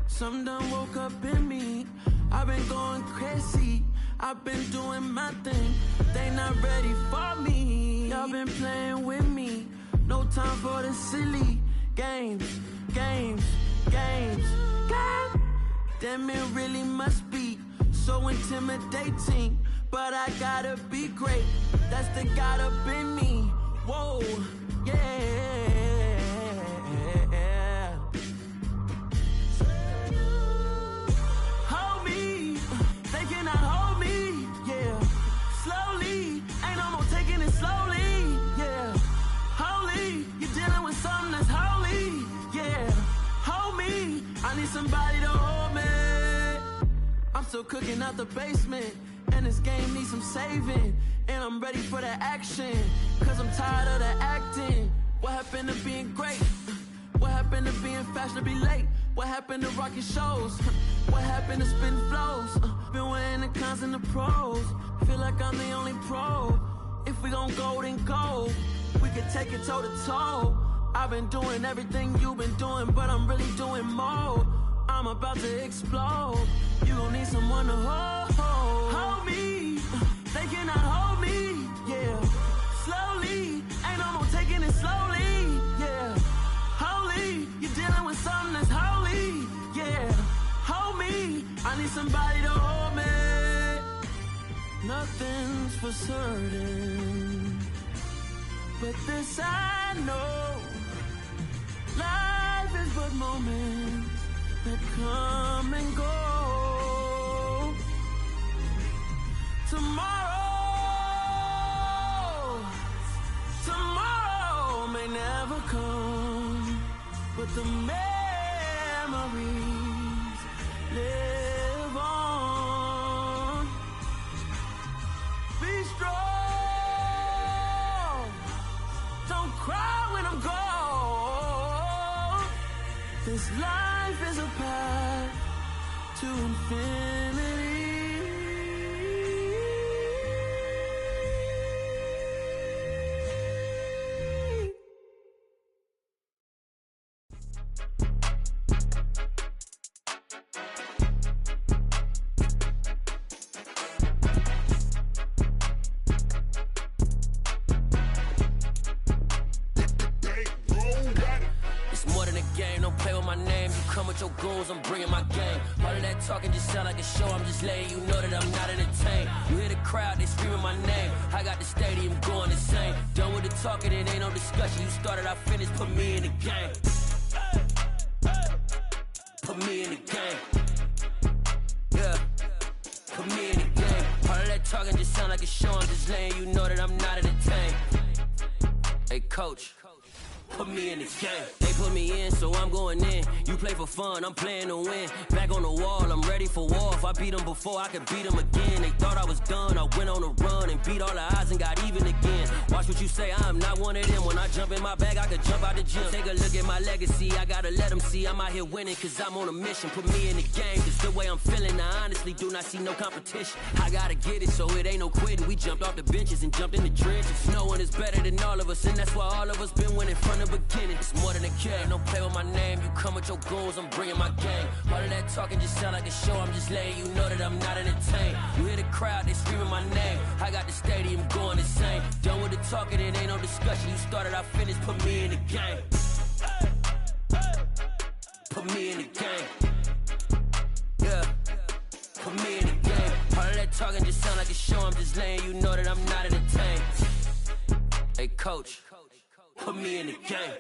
Something done woke up in me. I've been going crazy. I've been doing my thing. They not ready for me. Y'all been playing with me. No time for the silly games. Damn, it really must be so intimidating. But I gotta be great. That's the God up in me. Whoa, yeah. Hold me, they cannot hold me, yeah. Slowly, ain't no more taking it slowly, yeah. Holy, you're dealing with something that's holy, yeah. Hold me, I need somebody to hold me. I'm still cooking out the basement, and this game needs some saving. And I'm ready for the action, cause I'm tired of the acting. What happened to being great? What happened to being fashionably late? What happened to rocking shows? What happened to spitting flows? Been weighing the cons and the pros. Feel like I'm the only pro. If we gon' go, then go. We can take it toe to toe. I've been doing everything you've been doing, but I'm really doing more. I'm about to explode. You gon' need someone to hold me. They cannot hold me, yeah. Slowly, ain't no more taking it slowly, yeah. Holy, you're dealing with something that's holy, yeah. Hold me, I need somebody to hold me. Nothing's for certain, but this I know. Life is but moments that come and go. Tomorrow may never come, but the memories live on. Be strong, don't cry when I'm gone. This life is a path to infinity. Your goons, I'm bringing my game. All of that talking just sound like a show. I'm just letting you know that I'm not entertained. You hear the crowd, they screaming my name. I got the stadium going insane. Done with the talking, it ain't no discussion. You started, I finished, put me in the game. Put me in the game. Yeah, put me in the game. All of that talking just sound like a show. I'm just letting you know that I'm not entertained. Hey, coach, put me in the game. They put me in, so I'm going in. You play for fun, I'm playing to win. Back on the wall, I'm ready for war. If I I beat them before I could beat them again. They thought I was done, I went on a run and beat all the odds and got even again. Watch what you say, I'm not one of them. When I jump in my bag, I could jump out the gym. Take a look at my legacy, I gotta let them see I'm out here winning, cause I'm on a mission. Put me in the game, cause the way I'm feeling, I honestly do not see no competition. I gotta get it, so it ain't no quitting. We jumped off the benches and jumped in the trenches. No one is better than all of us, and that's why all of us been winning from the beginning. It's more than a game, don't play with my name. You come with your goons, I'm bringing my game. All of that talking just sound like a show, I'm just letting you know that I'm not entertained. You hear the crowd, they screaming my name. I got the stadium going insane. Done with the talking, it ain't no discussion. You started, I finished, put me in the game. Put me in the game. Yeah, put me in the game. All of that talking just sound like a show, I'm just letting you know that I'm not entertained. Hey coach, put me in the game.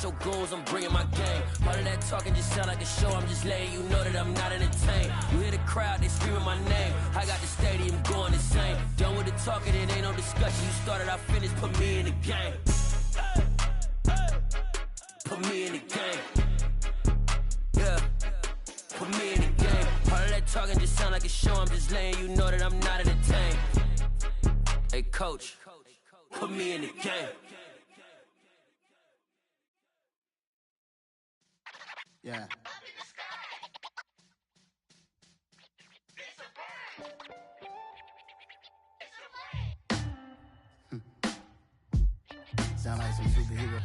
Your goons, I'm bringing my game. All of that talking just sound like a show, I'm just letting you know that I'm not entertained. You hear the crowd, they screaming my name. I got the stadium going insane. Done with the talking, it ain't no discussion. You started, I finished, put me in the game. Put me in the game. Yeah, put me in the game. All of that talking just sound like a show, I'm just letting you know that I'm not entertained. Hey coach, put me in the game. Yeah. Sound like some superhero.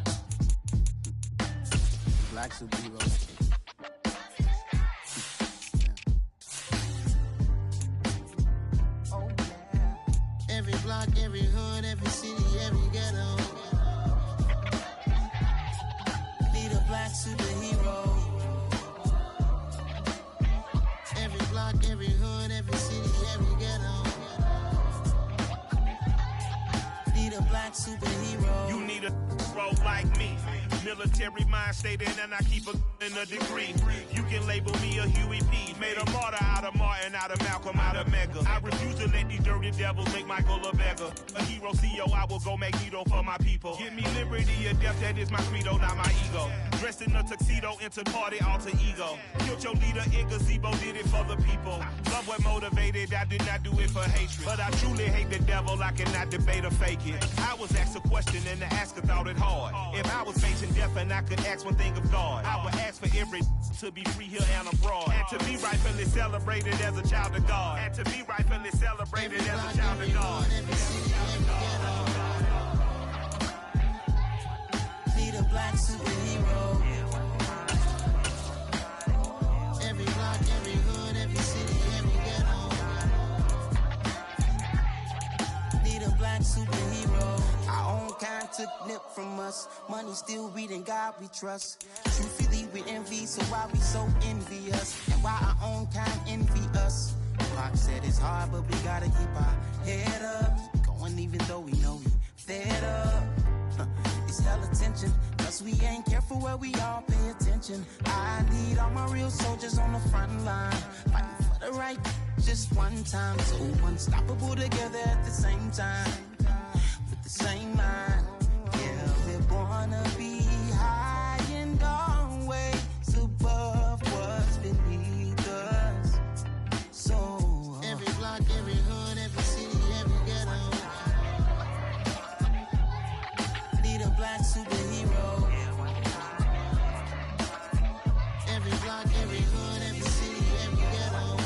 Black superheroes. Oh, yeah. Every block, every hood, every city, every ghetto. Need a black superhero. Every hood, every city, every ghetto. Need a black superhero. You need a role like me. Military mind stated, and I keep in a degree. You can label me a Huey P. Made a martyr out of Martin, out of Malcolm, out of Mega. I refuse to let these dirty devils make Michael a beggar. A hero CEO, I will go Magneto for my people. Give me liberty or death, that is my credo, not my ego. Dressed in a tuxedo, into party, alter ego. Killed your leader in gazebo, did it for the people. Love what motivated, I did not do it for hatred. But I truly hate the devil, I cannot debate or fake it. I was asked a question and the asker thought it hard. If I was facing death and I could ask one thing of God, I would ask for every to be free here and abroad. And to be rightfully celebrated as a child of God. And to be rightfully celebrated as a child of God. Need a black superhero. Every block, every hood, every city, every ghetto. Need a black superhero. Our own kind took nip from us. Money still reading God we trust. Truthfully we envy, so why we so envious? And why our own kind envy us? Pac said it's hard, but we gotta keep our head up. Going even though we know we fed up. It's hella tension, cause we ain't careful where we all pay attention. I need all my real soldiers on the front line, fighting for the right just one time. So unstoppable together at the same time, with the same mind. Yeah, we're gonna be high and always above what's beneath us. So every block, every hood, every city, every ghetto. Need a black superhero. Every block, every hood, every city, every ghetto.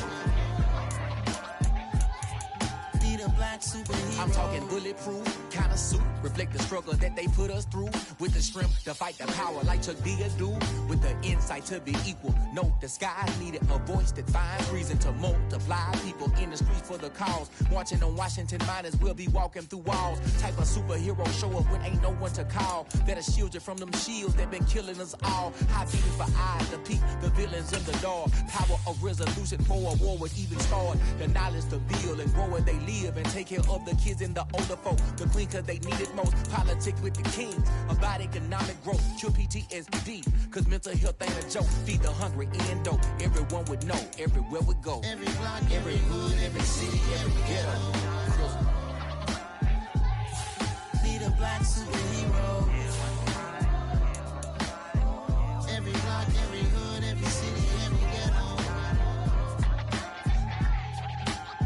Need a black superhero. I'm talking bulletproof. kind of suit. Reflect the struggle that they put us through. With the strength to fight the power like Chuck D do. With the insight to be equal. Note the skies needed a voice that finds reason to multiply. People in the streets for the cause. Marching on Washington miners will be walking through walls. Type of superhero show up when ain't no one to call. That'll shield you from them shields that been killing us all. High beating for eyes to peek the villains in the dark. Power of resolution for a war would even start. The knowledge to build and grow where they live and take care of the kids and the older folk. The clean cause they need it most. Politics with the king. About economic growth. Cure PTSD. Cause mental health ain't a joke. Feed the hungry and dope. Everyone would know. Everywhere we go. Every block, every hood, every city, every ghetto. Need a black superhero. Every block, every hood, every city, every ghetto.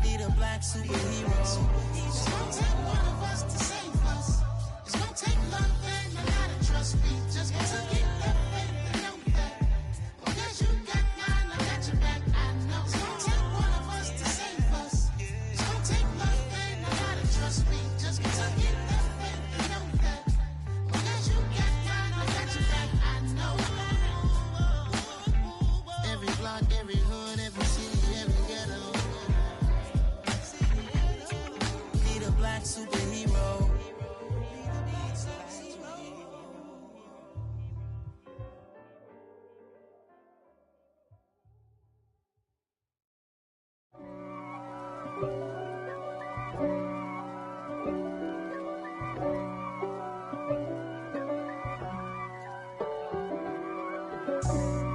Need a black superhero. It's gonna take one of us to save us. It's gonna take love and a lot of trust. We just gotta get that faith and know that. Because you got mine, I got your back. I know it's gonna take one of us to save us. It's gonna take love and a lot of trust. We just gotta get that faith and know that. Because you got mine, I got your back. I know. Every block, every hood, every city, every ghetto. Need a black superhero.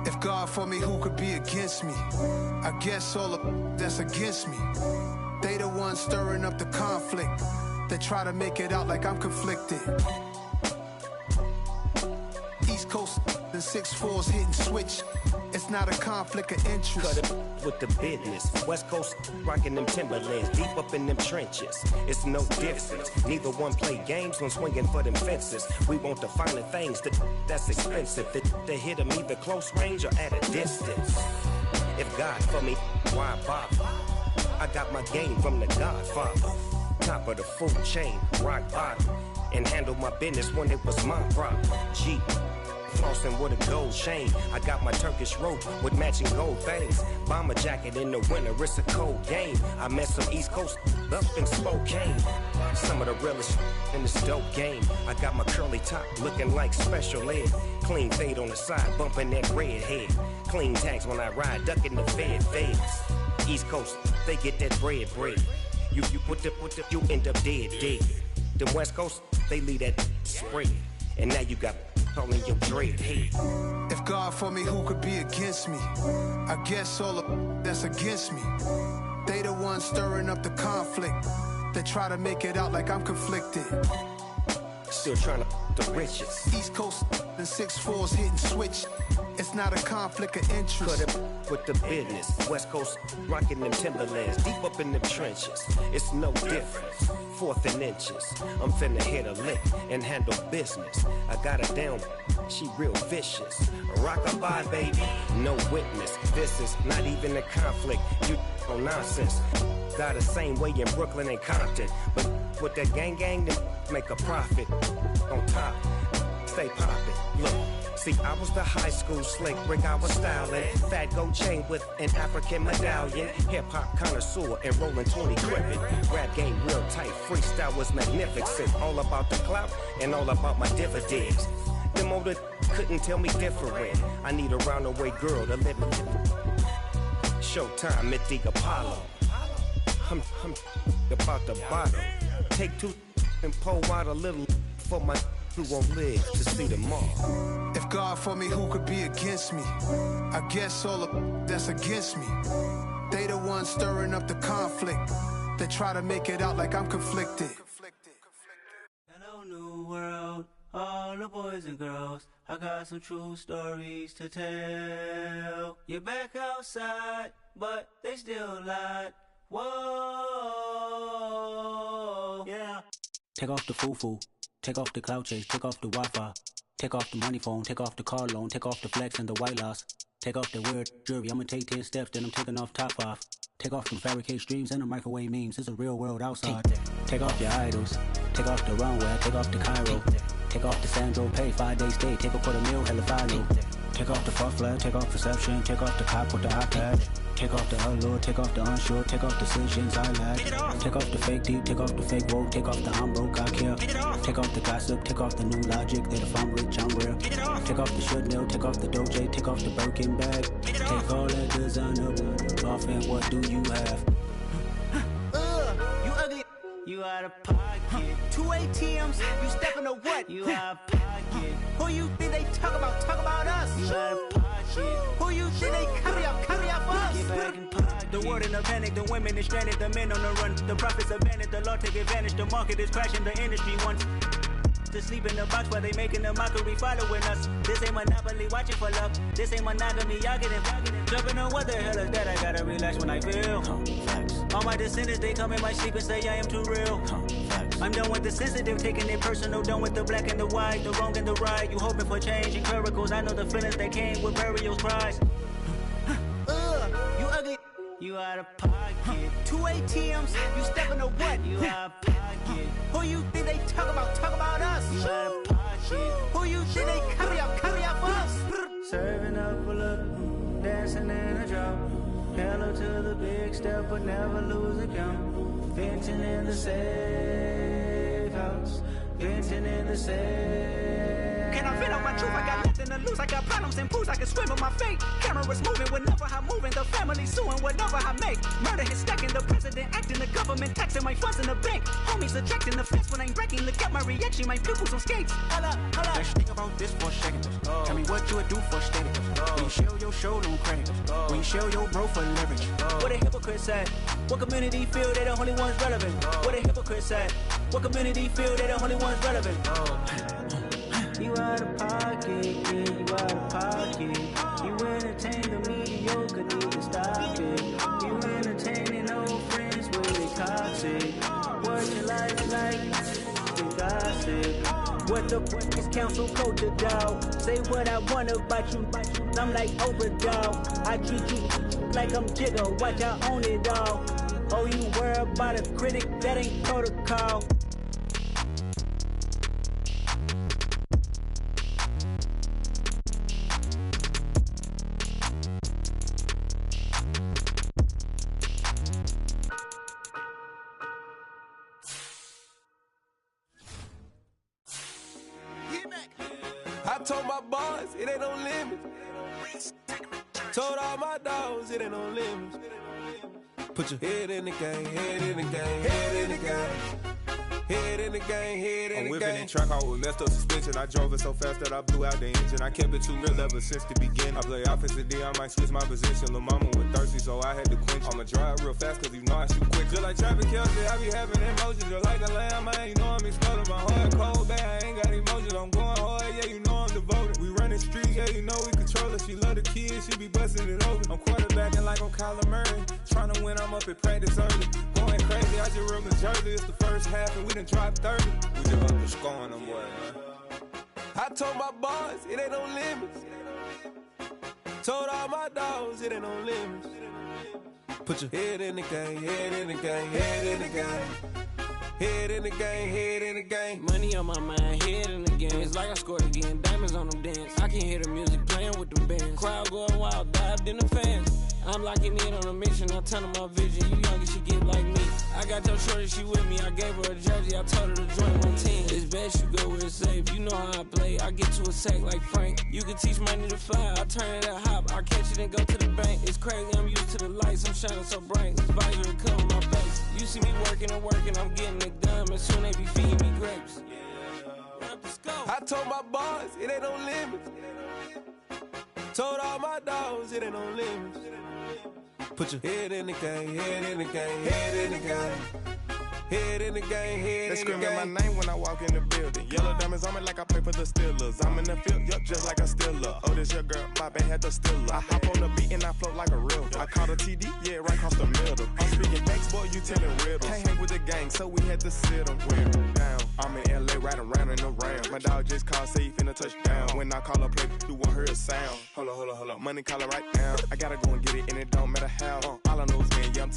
If God for me, who could be against me? I guess all of that's against me. They the ones stirring up the conflict. They try to make it out like I'm conflicted. East Coast and 6'4's hitting switch. It's not a conflict of interest. Cut it with the business. West Coast rocking them Timberlands, deep up in them trenches. It's no difference. Neither one play games when swinging for them fences. We want the finer things that's expensive. That hit them either close range or at a distance. If God for me, why bother? I got my game from the Godfather. Top of the food chain, rock bottom. And handle my business when it was my problem. G. Flossing with a gold chain. I got my Turkish rope with matching gold things. Bomber jacket in the winter, it's a cold game. I met some East Coast up in Spokane. Some of the realest in this dope game. I got my curly top looking like special ed. Clean fade on the side, bumping that red head. Clean tags when I ride, ducking the feds. East Coast, they get that bread. You you end up dead. The West Coast, they leave that spray. And now you got all in your dread head. If God for me, who could be against me? I guess all of that's against me. They the ones stirring up the conflict. They try to make it out like I'm conflicted. Still trying to the riches. East Coast and 6'4's hitting switch. It's not a conflict of interest. Cut it with the business. West Coast rocking them Timberlands, deep up in them trenches. It's no difference. 4th and inches. I'm finna hit a lick and handle business. I got her down, she real vicious. Rock-a-bye, baby, no witness. This is not even a conflict. You on nonsense. Got the same way in Brooklyn and Compton. But with that gang, then make a profit. On top, stay poppin'. Look. See, I was the high school slick brick, I was styling. Fat gold chain with an African medallion. Hip-hop connoisseur and rolling 20 gripping. Rap game real tight, freestyle was magnificent. All about the clout and all about my dividends. Them older couldn't tell me different. I need a round-away girl to live in. Showtime at the Apollo. I'm about the bottom. Take 2 and pull out a little for my who won't live to see them all. If God for me, who could be against me? I guess all of that's against me. They the ones stirring up the conflict. They try to make it out like I'm conflicted. Hello, new world, all the boys and girls. I got some true stories to tell. You're back outside, but they still lied. Whoa, yeah. Take off the foo-foo. Take off the cloud chase, take off the Wi-Fi. Take off the money phone, take off the car loan, take off the flex and the white loss. Take off the weird jewelry, I'ma take 10 steps, then I'm taking off top off. Take off them fabricated streams and the microwave memes. It's a real world outside. Take off your idols. Take off the runway. Take off the Cairo. Take off the Sandro Pay. 5-day stay. Take a quarter meal. Hella final. Take off the fuck flag. Take off perception. Take off the cop with the iPad. Take off the allure. Take off the unsure. Take off decisions I lack. Take off the fake deep. Take off the fake woke. Take off the I'm broke. I care. Take off the gossip. Take off the new logic. That if I'm rich, I'm real. Take off the should know. Take off the doje. Take off the Birkin bag. Take all that designer off and what do you have? You ugly. You out of pocket. 2 ATMs. You stepping to what? You out of pocket. Who you think they talk about? Talk about us. You out of pocket. Who you think they carry up for us? Get back in pocket. The world in a panic. The women is stranded. The men on the run. The profits abandoned. The law take advantage. The market is crashing. The industry wants to sleep in the box while they making a mockery following us. This ain't Monopoly, watching for love. This ain't monogamy, y'all getting jumping on what the hell is that? I gotta relax when I feel. All my descendants, they come in my sleep and say I am too real. I'm done with the sensitive, taking it personal. Done with the black and the white, the wrong and the right. You hoping for change and miracles. I know the feelings that came with burial cries. You ugly. You out of pocket. 2 ATMs. You stepping to what? You out of pocket. Who you think they talk about? Talk about us. You out of pocket. Who you think they carry up for us? Serving up a look, dancing in a drop. Hello to the big step, but never lose a count. Venting in the safe house. Venting in the safe. Can I vent on my truth? I got nothing to lose. I got problems and pools. I can swim with my fate. Cameras moving whenever I'm moving. The family suing whatever I make. Murder is stacking. The president acting. The government taxing my funds in the bank. Homies attracting the fence when I'm breaking. Look at my reaction. My pupils on skates. Holla. Let's think about this for a second. Tell me what you would do for status. When you show your show, don't credit. When you show your bro for leverage. What a hypocrite said. What community feel they the only ones relevant? What a hypocrite said. What community feel they the only ones relevant? You out of pocket, yeah, you out of pocket. You entertain the mediocre, need to stop it. You entertaining old friends with they toxic. What your life like, the gossip. What the fuck is council culture, dog? Say what I want about you, I'm like Oprah, dog. I treat you like I'm Jigga, watch I own it all. Oh, you worry about a critic, that ain't protocol. I told my boys, it ain't no limits. Told all my dogs, it ain't no limits. Put your head in the game, head in the game, head in the game. Head in the game, head in the game. I'm whipping in truck, I was messed up suspension. I drove it so fast that I blew out the engine. I kept it too real ever since the beginning. I play offensive D, I might switch my position. Lil' mama was thirsty, so I had to quench. I'ma drive real fast, cause you know I shoot quick. Just like traffic Kelsey, I be having emotions. Just like the lamb, man, you know I'm exploding. My heart cold, bad, I ain't got emotions. I'm going hard, yeah, you know I'm devoted. We running streets, yeah, you know we control it. She love the kids, she be busting it over. I'm quarterbacking like I'm Kyler Murray. Trying to win, I'm up at practice early. Going crazy, I just rode the jersey. It's the first half, and we done dropped 30. We just up to scoring them, boy, man. I told my boys, it ain't no limits. Told all my dogs, it ain't no limits. Put your head in the game, head in the game, head in the game. Head in the game, head in the game. Money on my mind, head in the game. It's like I scored again, diamonds on them dance. I can hear the music playing with them bands. Crowd going wild, dived in the fans. I'm locking in on a mission, I tell her my vision. You young and she get like me. I got your shorty, she with me. I gave her a jersey, I told her to join my team. It's best you go where it's safe. You know how I play. I get to a sack like Frank. You can teach money to fly. I turn it up hop. I catch it and go to the bank. It's crazy, I'm used to the lights. I'm shining so bright. This visor will cover my face. You see me working and working. I'm getting it done. And soon they be feeding me grapes. I told my boys, it ain't no limits. Told all my dogs, it ain't no limits. Put your head in the game, head in the game, head in the game. Head in the game, head they in the game. They screaming my name when I walk in the building. Yellow diamonds on me like I play for the Steelers. I'm in the field, yup, just like a Steeler. Oh, this your girl, my band had the Steeler. I hop on the beat and I float like a real. I caught a TD, yeah, right across the middle. I'm speaking facts, boy, you telling riddles. Can't hang with the gang, so we had to sit them down. I'm in LA, riding around in the round. My dog just called, say he finna touchdown. When I call a play, you won't hear a sound. Hold up. Money calling right now. I gotta go and get it, and it don't matter how. All I know is, man, yeah, I'm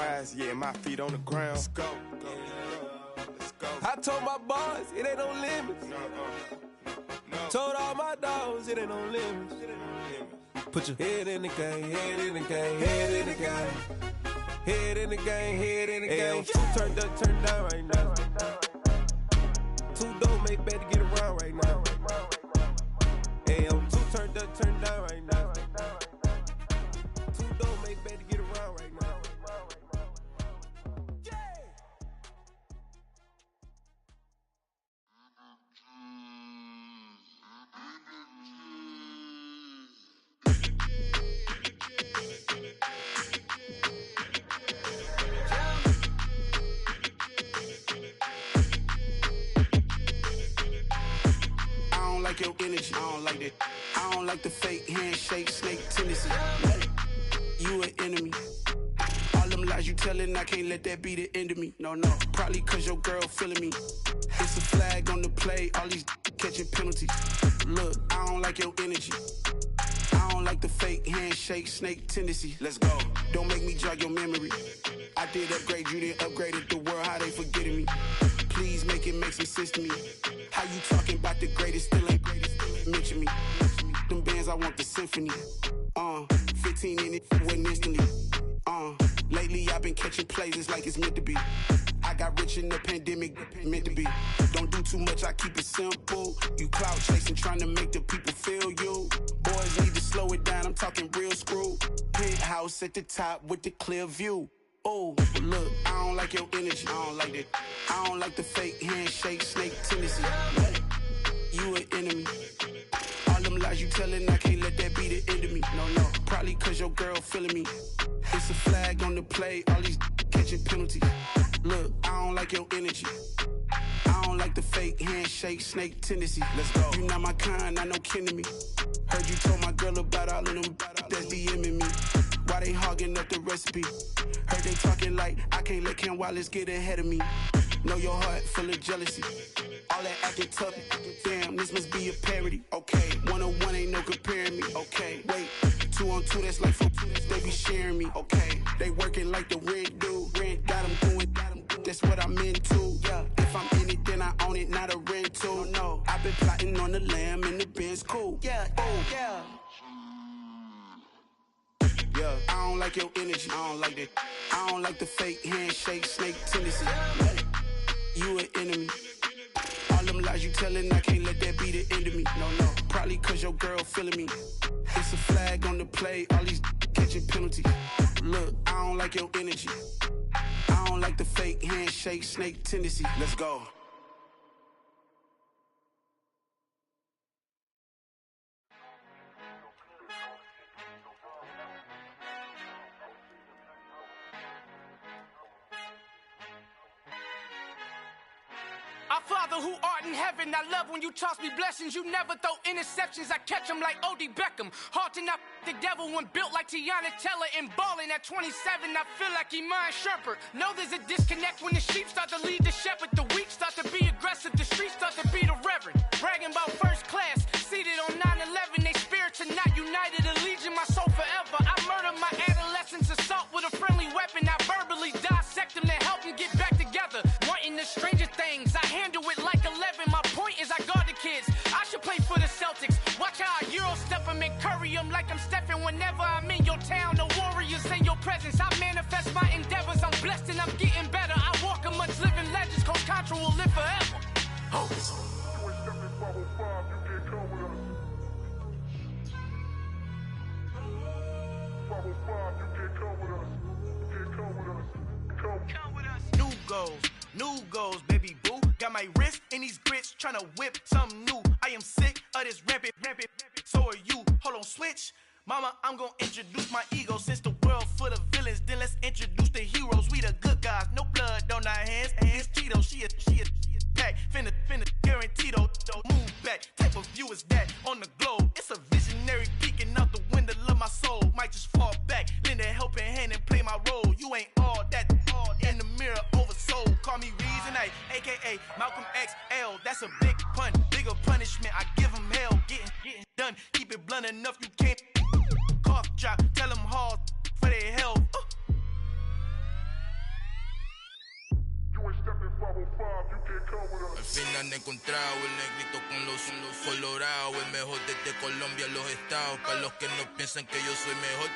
prize, yeah, my feet on the ground. Let's go. Let's go. I told my boys, it ain't no limits. No. Told all my dogs, it ain't no limits. Put your head in the game, head in the game, head in the game. Head in the game, head in the game. Two turned up, turned down right now. Two dope make better get around right now. Hey, I'm two turned up, turned down right now. Two dope make better get around right now. Your energy, I don't like that. I don't like the fake handshake, snake tendency. You an enemy. All them lies you telling, I can't let that be the end of me. No, probably cause your girl feeling me. It's a flag on the play, all these catching penalties. Look, I don't like your energy. I don't like the fake handshake, snake tendency. Let's go. Don't make me jog your memory. I did upgrade you, then upgraded the world, how they forgetting me. Please make it make some sense to me. How you talking about the greatest, still ain't greatest, mention me. Them bands, I want the symphony. 15 in it, wasn't instantly. Lately I've been catching plays, it's like it's meant to be. I got rich in the pandemic, meant to be. Don't do too much, I keep it simple. You clout chasing, trying to make the people feel you. Boys need to slow it down, I'm talking real screw. Penthouse at the top with the clear view. Oh, look, I don't like your energy, I don't like that. I don't like the fake handshake, snake tendency. You an enemy. All them lies you telling, I can't let that be the end of me. No, probably cause your girl feeling me. It's a flag on the play, all these catching penalties. Look, I don't like your energy. I don't like the fake handshake, snake tendency. Let's go. You not my kind, I know kin to me. Heard you told my girl about all of them that's DMing me. Why they hogging up the recipe? Heard they talking like I can't let Ken Wallace get ahead of me. Know your heart full of jealousy. All that acting tough, damn, this must be a parody. Okay, 101 ain't no comparing me. Okay, wait, 2 on 2, that's like 4, they be sharing me. Okay, they working like the rent dude. Rent got them doing, that's what I'm into. Yeah, if I'm in it, then I own it, not a rental. No, I've been plotting on the lamb and the Benz cool. Yeah, oh, yeah. Yeah, I don't like your energy, I don't like that. I don't like the fake handshake, snake tendency. You an enemy. All them lies you telling, I can't let that be the end of me. No, probably cause your girl feeling me. It's a flag on the play, all these catching penalties. Look, I don't like your energy. I don't like the fake handshake, snake tendency. Let's go. Our Father who art in heaven, I love when you toss me blessings. You never throw interceptions, I catch them like O.D. Beckham. Hard to not the devil when built like Tiana Teller and balling at 27. I feel like Iman Shumpert. Know there's a disconnect when the sheep start to lead the shepherd. The weak start to be aggressive, the streets start to be the reverend. Bragging about first class, seated on 9/11. They spirits are not united, a legion, my soul forever. I murder my adolescence, assault with a friendly weapon. I verbally dissect them to help them get back together. Wanting the stranger things, I handle it like 11. My point is I guard the kids. I should play for the Celtics. Watch how I Euro step them and curry them like I'm Stephen. Whenever I'm in your town, the Warriors in your presence. I manifest my endeavors. I'm blessed and I'm getting better. I walk amongst living legends. Coach Contra will live forever. Oh. New goals, baby boo. Got my wrist in these grits, tryna whip something new. I am sick of this rampant. So are you. Hold on, switch. Mama, I'm gonna introduce my ego. Since the world full of villains, then let's introduce the heroes. We the good guys, no blood on our hands. Hands Cheeto, she a pack. Finna, guaranteed, move back. Type of view is that on the globe? It's a visionary peeking out the window of my soul. Might just fall back, lend a helping hand and play my role. You ain't all that in the mirror oversold. Call me Reason A, aka Malcolm XL. That's a big pun, bigger punishment. I give him hell, getting done. Keep it blunt enough, you can't cough drop. Tell them hard for their health. han encontrado. El negrito con los colorados, el mejor desde Colombia a los estados. Para los que no piensan que yo soy mejor,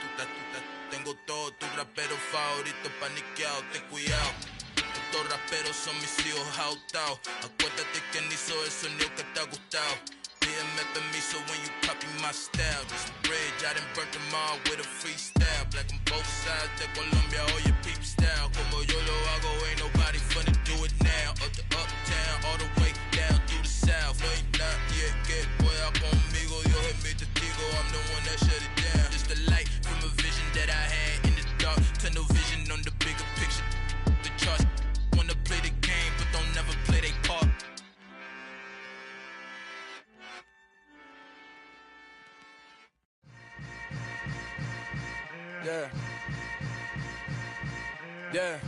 tengo todo, tus raperos favoritos paniqueados, ten cuidado. Estos raperos son mis hijos autados. Acuérdate quién hizo el sonido que te ha gustado. Pídeme permiso when you copy my style. This bridge, I done burnt them all with a freestyle. Black on both sides de Colombia, oye peep style. Como yo lo hago, ain't nobody finna do it now. Up to uptown, all the way down through the south. No hay nadie que pueda conmigo, Dios es mi testigo. I'm the one that shut it down. Just the light from a vision that I had in the dark. Tunnel vision on the bigger picture. The charts wanna play the game, but don't never play their part. Yeah. Yeah.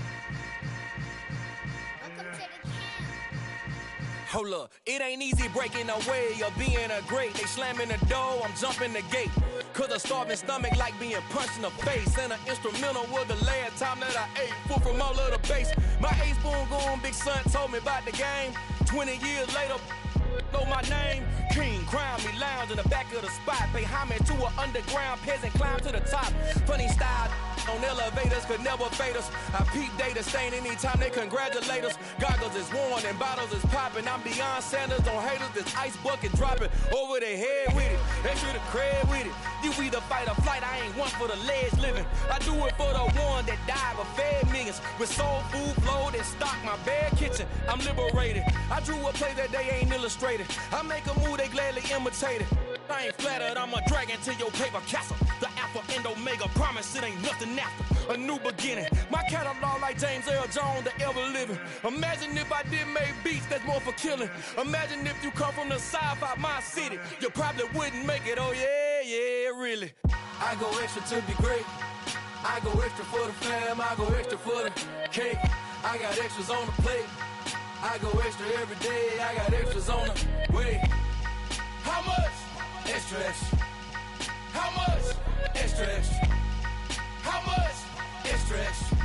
Hold up, it ain't easy breaking away or being a great. They slamming the door, I'm jumping the gate. Cause a starving stomach like being punched in the face. And an instrumental was the last time that I ate. Full from all of the bass. My ace boom goon, big son told me about the game. 20 years later, know my name. King, crown me, lounge in the back of the spot. Pay homage to an underground peasant, climb to the top. Funny style on elevators could never fade us. I peep data stain anytime they congratulate us. Goggles is worn and bottles is popping. I'm beyond Sanders on haters, this ice bucket dropping over their head with it. They should have cred with it. You either fight or flight, I ain't one for the ledge living. I do it for the one that died but fed millions. With soul food flowed and stocked my bare kitchen. I'm liberated. I drew a play that they ain't illustrated. I make a move, they gladly imitate it. I ain't flattered, I'm a dragon to your paper castle. The Alpha and Omega, promise it ain't nothing after. A new beginning. My catalog like James Earl Jones, the ever living. Imagine if I did make beats that's more for killing. Imagine if you come from the sci-fi, my city. You probably wouldn't make it, oh yeah, yeah, really. I go extra to be great. I go extra for the fam, I go extra for the cake. I got extras on the plate. I go extra every day, I got extras on the way. How much? Extra, extra. How much? Extra, extra. How much? Extra, extra.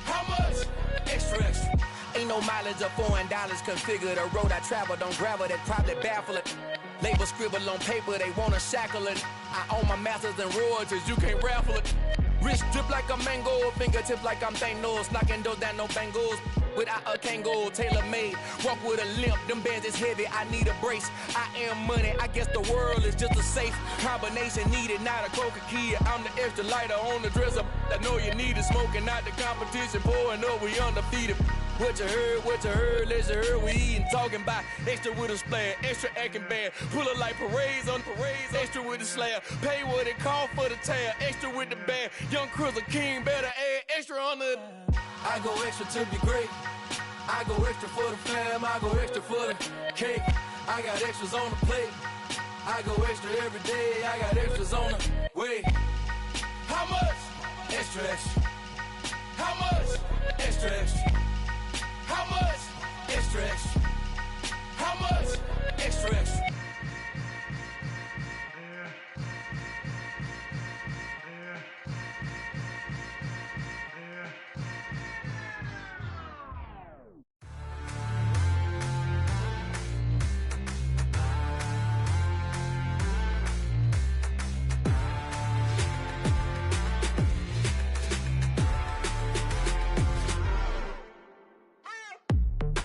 How much? Extra, extra. Ain't no mileage of $4 configure the road I travel. Don't gravel, that probably baffle it. Label scribble on paper, they wanna shackle it. I own my masters and royalties, you can't raffle it. Wrist drip like a mango, fingertips like I'm Thanos. Knocking those down, no bangles. Without a Kangol, tailor-made. Walk with a limp, them bands is heavy, I need a brace. I am money, I guess the world is just a safe combination needed, not a coca key. I'm the extra lighter on the dresser. I know you need it, smoking out the competition, pouring up, we undefeated. What you heard, let's hear we eatin', talking about extra with a splash, extra acting bad, pull it like parades on parades, extra with the slab, pay what it cost for the tab, extra with the band, young Cruiser King, better add extra on the. I go extra to be great, I go extra for the fam, I go extra for the cake, I got extras on the plate, I go extra every day, I got extras on the way. How much? Extra, extra. How much? Extra, extra. How much? Extra, extra. How much? Extra, extra.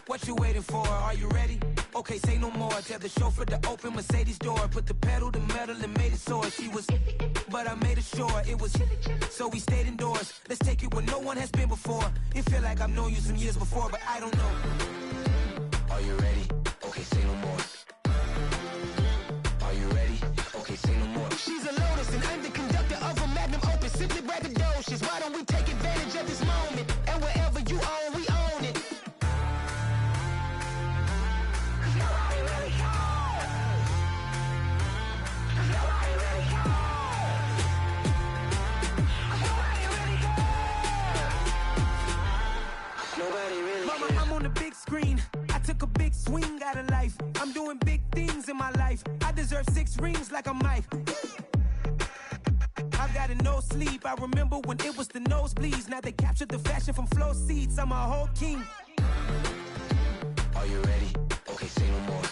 What you waiting for? Are you ready? Okay, say no more. Tell the chauffeur to open Mercedes door. Put the pedal to metal and made it soar. She was, but I made it sure it was. So we stayed indoors. Let's take it where no one has been before. It feel like I've known you some years before, but I don't know. Are you ready? Okay, say no more. Are you ready? Okay, say no more. She's a lotus and I'm the conductor of a magnum opus. Simply braggadocious. Why don't we take advantage of this moment? And wherever you own, we own it. Mama, I'm on the big screen. I took a big swing out of life. I'm doing big things in my life. I deserve 6 rings like a Mike. I've got no sleep. I remember when it was the nosebleeds. Now they captured the fashion from flow seats. I'm a whole king. Are you ready? Okay. Okay, say no more.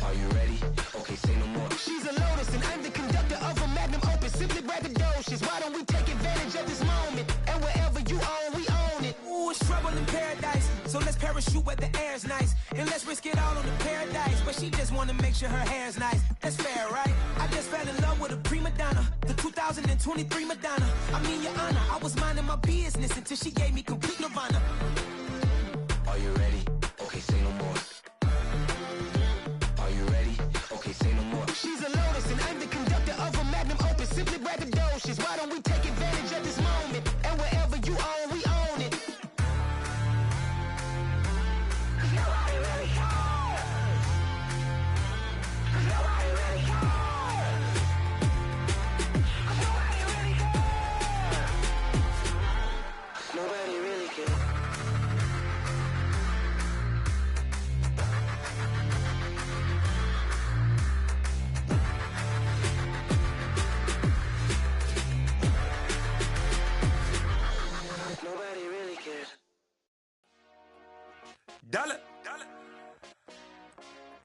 Are you ready? Okay, say no more. She's a lotus and I'm the conductor of a magnum opus. Simply braggadocious. Why don't we take advantage of this moment? And wherever you own, we own it. Ooh, it's trouble in paradise. So let's parachute where the air's nice. And let's risk it all on the paradise. But she just wanna make sure her hair's nice. That's fair, right? I just fell in love with a prima donna. The 2023 Madonna. I mean, your honor, I was minding my business until she gave me complete nirvana. Are you ready? Okay, say no more. Are you ready? Okay, say no more. She's a lotus and I'm the conductor of a magnum opus. Simply braggadocious. Why don't we take advantage of this moment? And wherever you own, we own it. Nobody really cares. Nobody really cares. Nobody really cares. Nobody really cares. Nobody really cares. Dollar.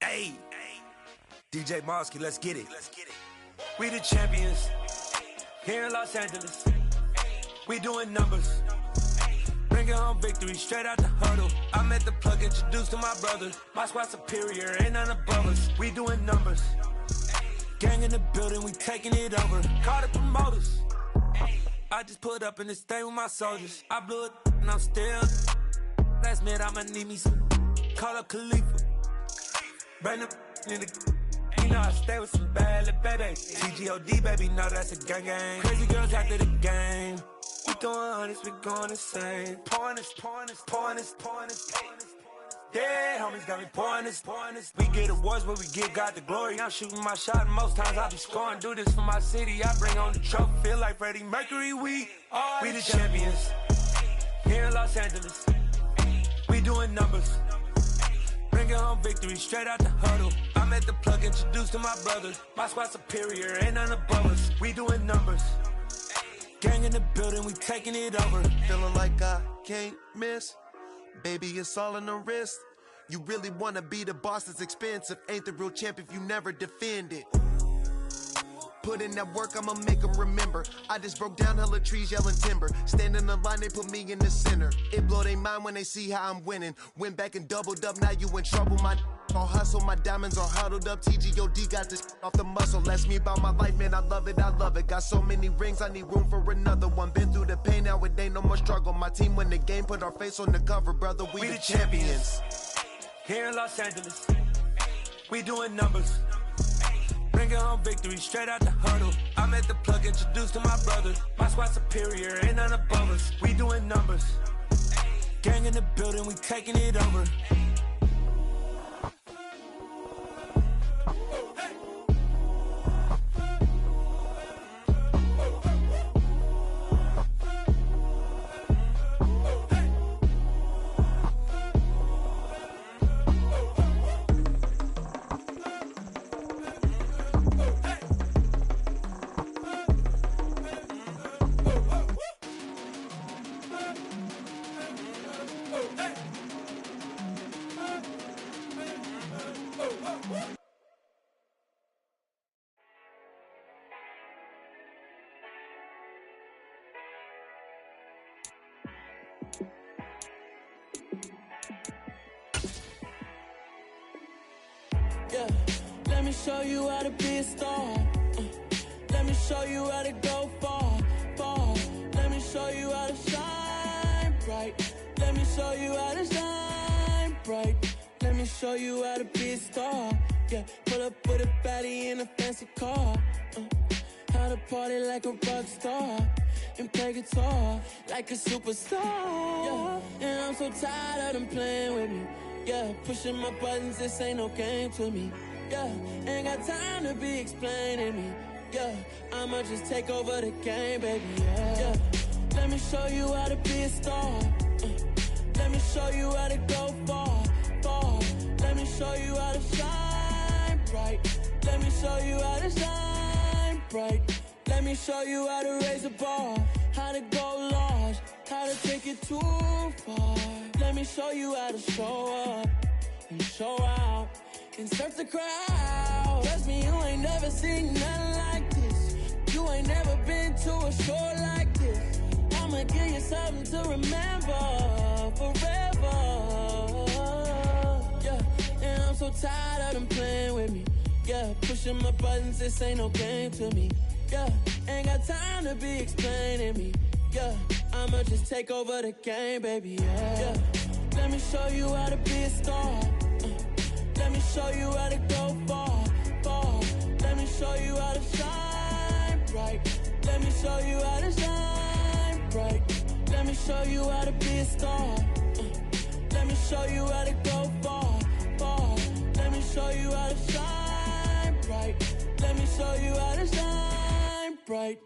Hey. DJ Mosky, let's get it. We the champions here in Los Angeles. We doing numbers. Bringing home victory straight out the huddle. I'm at the plug, introduced to my brother. My squad superior, ain't none above us. We doing numbers. Gang in the building, we taking it over. Call the promoters. I just put up in this thing with my soldiers. I blew it and I'm still. Last minute I'ma need me some. Call up Khalifa. Bring them in the. You know I stay with some bad little baby. TGOD baby, know that's a gang gang. Crazy girls after the game. We throwing hundreds, we going insane. Pouring this. Yeah, homies got me pouring this. We get awards, but we give God the glory. I'm shooting my shot, and most times I be scoring. Do this for my city, I bring on the trophy. Feel like Freddie Mercury, we the champions here in Los Angeles. We doing numbers. Bringing home victory straight out the huddle. I'm at the plug, introduced to my brother. My squad superior, ain't none above us. We doing numbers. Gang in the building, we taking it over. Feeling like I can't miss. Baby, it's all in the wrist. You really wanna be the boss, it's expensive. Ain't the real champ if you never defend it. Put in that work, I'ma make them remember. I just broke down hella trees, yelling timber. Stand in the line, they put me in the center. It blow they mind when they see how I'm winning. Went back and doubled up, now you in trouble. My all hustle, my diamonds are huddled up. TGOD got this off the muscle. Ask me about my life, man, I love it. Got so many rings, I need room for another one. Been through the pain, now it ain't no more struggle. My team win the game, put our face on the cover, brother. We the champions. Here in Los Angeles, we doing numbers. Bringing home victory straight out the huddle. I'm at the plug, introduced to my brother. My squad superior, ain't none above us. We doing numbers. Gang in the building, we taking it over. Yeah, let me show you how to be a star. Let me show you how to go far. Let me show you how to shine bright. Let me show you how to shine bright. Let me show you how to be a star. Yeah, pull up with a baddie in a fancy car. How to party like a rock star and play guitar like a superstar. Yeah, and I'm so tired of them playing with me. Yeah, pushing my buttons, this ain't no game to me. Yeah, ain't got time to be explaining me. Yeah, I'ma just take over the game, baby. Yeah, let me show you how to be a star. Let me show you how to go far. Let me show you how to shine bright. Let me show you how to shine bright. Let me show you how to raise a bar, how to go large, how to take it too far. Let me show you how to show up. and show out and search the crowd. Trust me, you ain't never seen nothing like this. You ain't never been to a show like this. I'ma give you something to remember forever. Yeah, and I'm so tired of them playing with me. Yeah, pushing my buttons, this ain't no game to me. Yeah, ain't got time to be explaining me. Yeah, I'ma just take over the game, baby. Yeah, let me show you how to be a star. Let me show you how to go far, far. Let me show you how to shine bright. Let me show you how to shine bright. Let me show you how to be a star. Let me show you how to go far, far. Let me show you how to shine bright. Let me show you how to shine bright.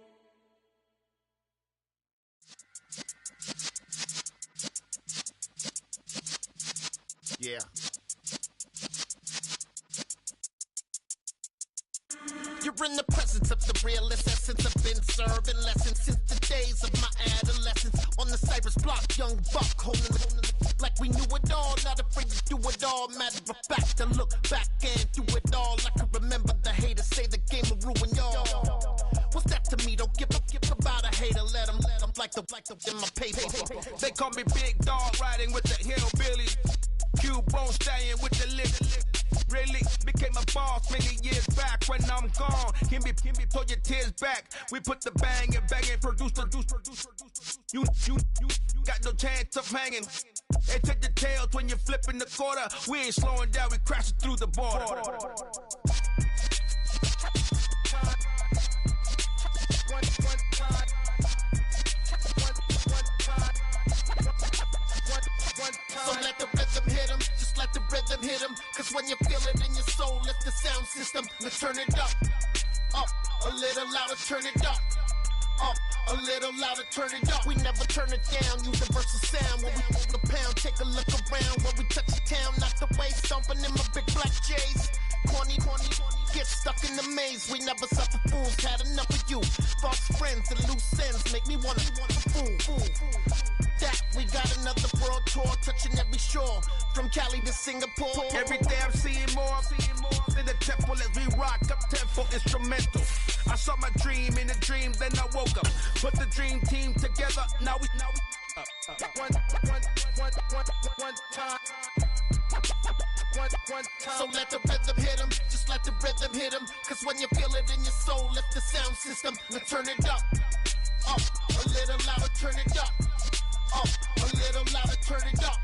Yeah. You're in the presence of the realest essence. I've been serving lessons since the days of my adolescence. On the Cypress block, young buck holding it like we knew it all. Not afraid to do it all. Matter of fact, to look back and do it all. I can remember the haters say the game will ruin y'all. What's that to me? Don't give about a hater. Let them like the in my paper. They call me Big Dog, riding with the hillbillies. Cubone staying with the lip. Really became a boss many years back. When I'm gone, can be pull your tears back. We put the bang and produce. You got no chance of hanging. They take the tails when you're flipping the quarter. We ain't slowing down, we crashing through the border. So let the rhythm hit him, just let the rhythm hit him. Cause when you feel it in your soul, lift the sound system. Now turn it up, a little louder, turn it up, a little louder, turn it up. We never turn it down, universal sound. When we move the pound, take a look around. When we touch the town, not the way, stomping in my big black J's. Corny, get stuck in the maze. We never suffer fools, had enough of you. False friends and loose ends make me wanna fool. That we got another world tour, touching every shore, from Cali to Singapore. Every day I'm seeing more in the temple as we rock up tempo instrumental. I saw my dream in a dream, then I woke up. Put the dream team together, now we one time. So let the rhythm hit him, just let the rhythm hit him. Cause when you feel it in your soul, lift the sound system. Now turn it up, a little louder, turn it up, a little louder, turn it up.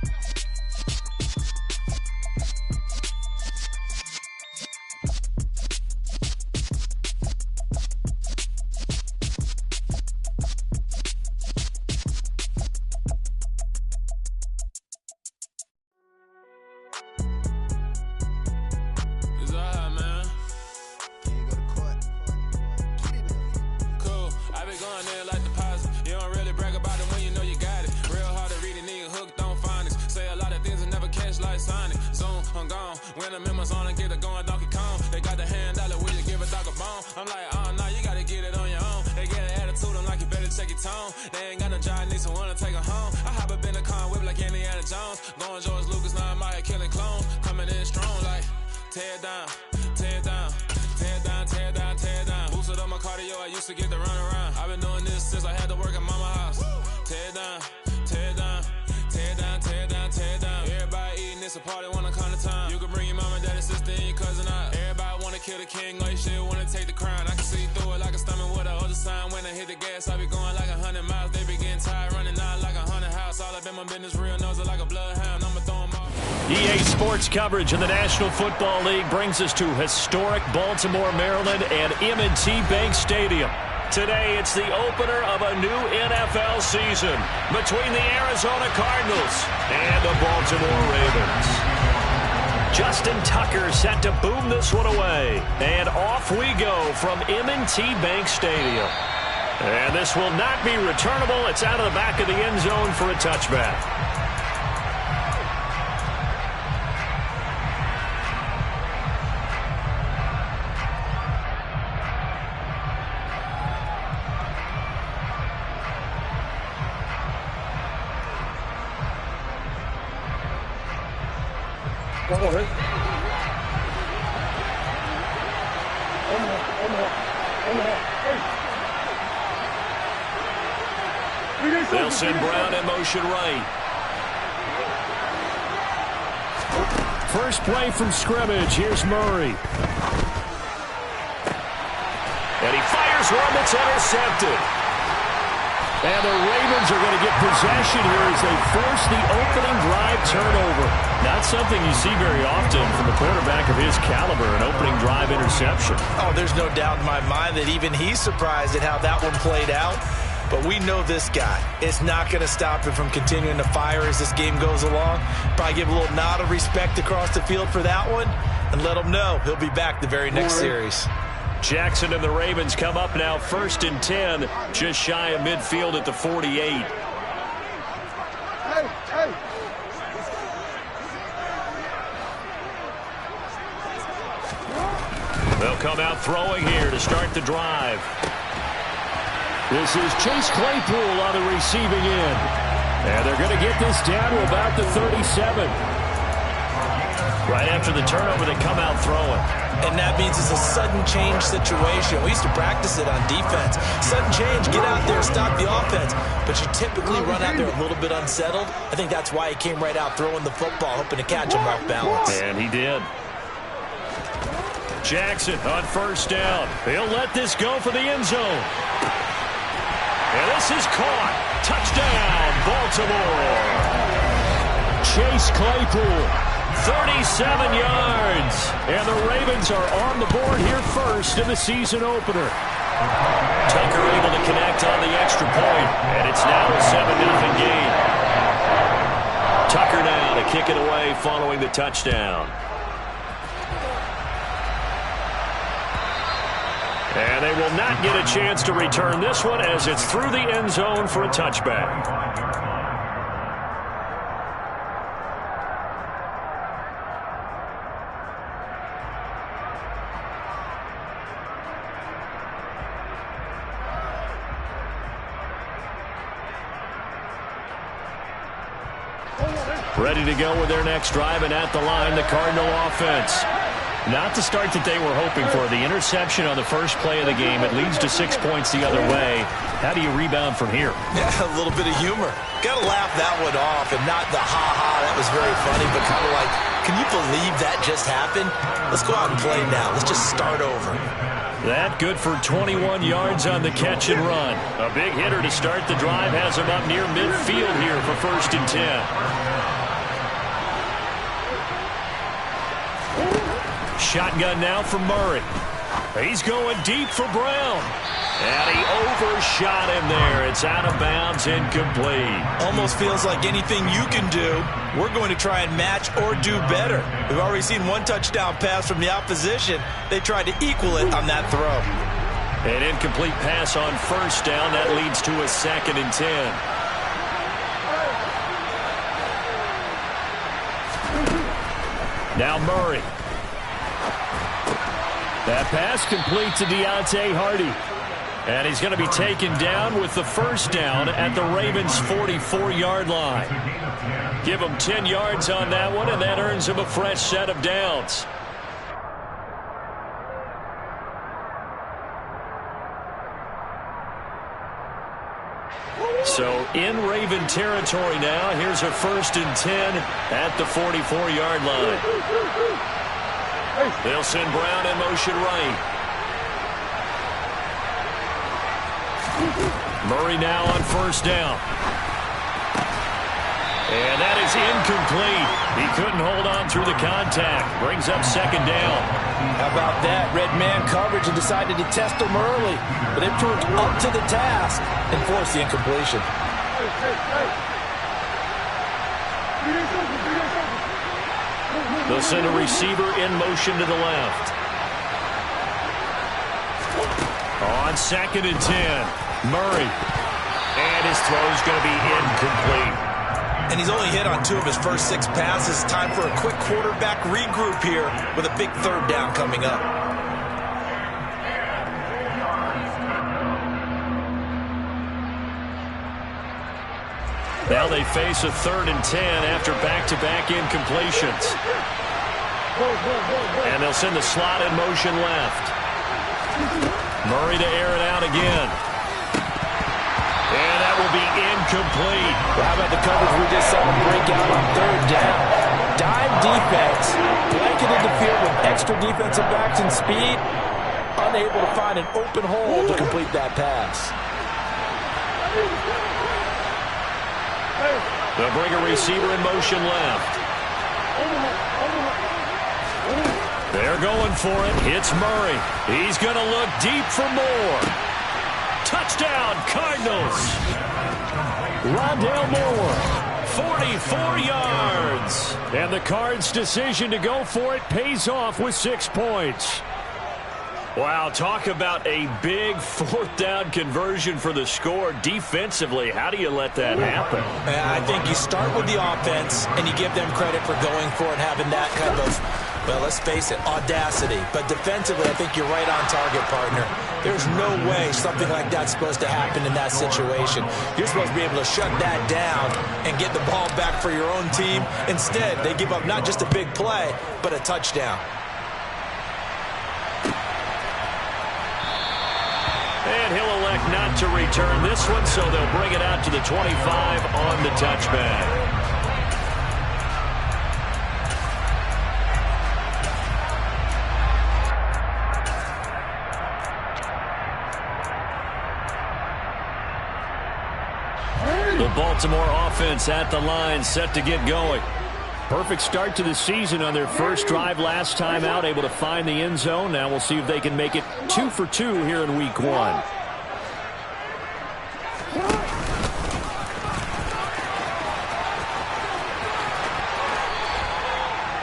When the members on and get it going Donkey Kong, they got the hand dollar, will you give a dog a bone? I'm like, oh no, you gotta get it on your own. They get an attitude, I'm like, you better check your tone. They ain't got no job, need someone to take her home. I hop up in the car, whip like Indiana Jones. Going George Lucas, now I'm out here killing clones. Coming in strong like, tear down, tear down, tear down, tear down, tear down. Boosted up my cardio, I used to get the run around. I've been doing this since I had to work at mama house. Tear down, tear down, tear down, tear down, tear down. Everybody eating, it's a party when I come to time. You can bring your mama, daddy, sister, and your cousin out. Everybody wanna kill the king, or you shit wanna take the crown. I can see through it like a stomach with a other sign. When I hit the gas, I be going like 100 miles. They be getting tired, running out like 100 house. All up in my business, real nose like a bloodhound. I'ma throw 'em off. EA Sports coverage in the National Football League brings us to historic Baltimore, Maryland, and M&T Bank Stadium. Today, it's the opener of a new NFL season between the Arizona Cardinals and the Baltimore Ravens. Justin Tucker set to boom this one away. And off we go from M&T Bank Stadium. And this will not be returnable. It's out of the back of the end zone for a touchback. They'll send Brown in motion right. First play from scrimmage. Here's Murray. And he fires one that's intercepted. And the Ravens are going to get possession here as they force the opening drive turnover. Not something you see very often from a quarterback of his caliber, an opening drive interception. Oh, there's no doubt in my mind that even he's surprised at how that one played out. But we know this guy. It's not going to stop him from continuing to fire as this game goes along. Probably give a little nod of respect across the field for that one and let him know he'll be back the very next series. Jackson and the Ravens come up now 1st and 10, just shy of midfield at the 48. They'll come out throwing here to start the drive. This is Chase Claypool on the receiving end. And they're going to get this down to about the 37. Right after the turnover, they come out throwing. And that means it's a sudden change situation. We used to practice it on defense. Sudden change, get out there, stop the offense. But you typically run out there a little bit unsettled. I think that's why he came right out throwing the football, hoping to catch him off balance. And he did. Jackson on 1st down. He'll let this go for the end zone. And this is caught. Touchdown, Baltimore. Chase Claypool, 37 yards. And the Ravens are on the board here first in the season opener. Tucker able to connect on the extra point. And it's now a 7-0 game. Tucker now to kick it away following the touchdown. And they will not get a chance to return this one as it's through the end zone for a touchback. Ready to go with their next drive, and at the line, the Cardinal offense. Not the start that they were hoping for. The interception on the first play of the game. It leads to 6 points the other way. How do you rebound from here? Yeah, a little bit of humor. Got to laugh that one off, and not the ha-ha, that was very funny, but kind of like, can you believe that just happened? Let's go out and play now. Let's just start over. That good for 21 yards on the catch and run. A big hitter to start the drive has him up near midfield here for 1st and 10. Shotgun now for Murray. He's going deep for Brown. And he overshot him there. It's out of bounds, incomplete. Almost feels like anything you can do, we're going to try and match or do better. We've already seen one touchdown pass from the opposition. They tried to equal it on that throw. An incomplete pass on 1st down. That leads to a 2nd and 10. Now Murray. That pass complete to Deontay Hardy. And he's going to be taken down with the 1st down at the Ravens' 44-yard line. Give him 10 yards on that one, and that earns him a fresh set of downs. So in Raven territory now. Here's a 1st and 10 at the 44-yard line. They'll send Brown in motion right. Murray now on 1st down. And that is incomplete. He couldn't hold on through the contact. Brings up 2nd down. How about that? Red man coverage and decided to test him early. But they proved up to the task and forced the incompletion. They'll send a receiver in motion to the left. On 2nd and 10, Murray. And his throw is going to be incomplete. And he's only hit on 2 of his first 6 passes. Time for a quick quarterback regroup here with a big 3rd down coming up. Now they face a 3rd and 10 after back-to-back incompletions. And they'll send the slot in motion left. Murray to air it out again. And that will be incomplete. Well, how about the coverage we just saw him break out on third down? Dive defense, blanketed the field with extra defensive backs and speed, unable to find an open hole to complete that pass. They'll bring a receiver in motion left. They're going for it. It's Murray. He's going to look deep for more. Touchdown, Cardinals. Rondale Moore, 44 yards. And the Cards' decision to go for it pays off with 6 points. Wow, talk about a big fourth down conversion for the score. Defensively, how do you let that happen? I think you start with the offense, and you give them credit for going for it, having that kind of, well, let's face it, audacity. But defensively, I think you're right on target, partner. There's no way something like that's supposed to happen in that situation. You're supposed to be able to shut that down and get the ball back for your own team. Instead, they give up not just a big play, but a touchdown. And he'll elect not to return this one, so they'll bring it out to the 25 on the touchback. The Baltimore offense at the line, set to get going. Perfect start to the season on their first drive last time out, able to find the end zone. Now we'll see if they can make it 2 for 2 here in week 1.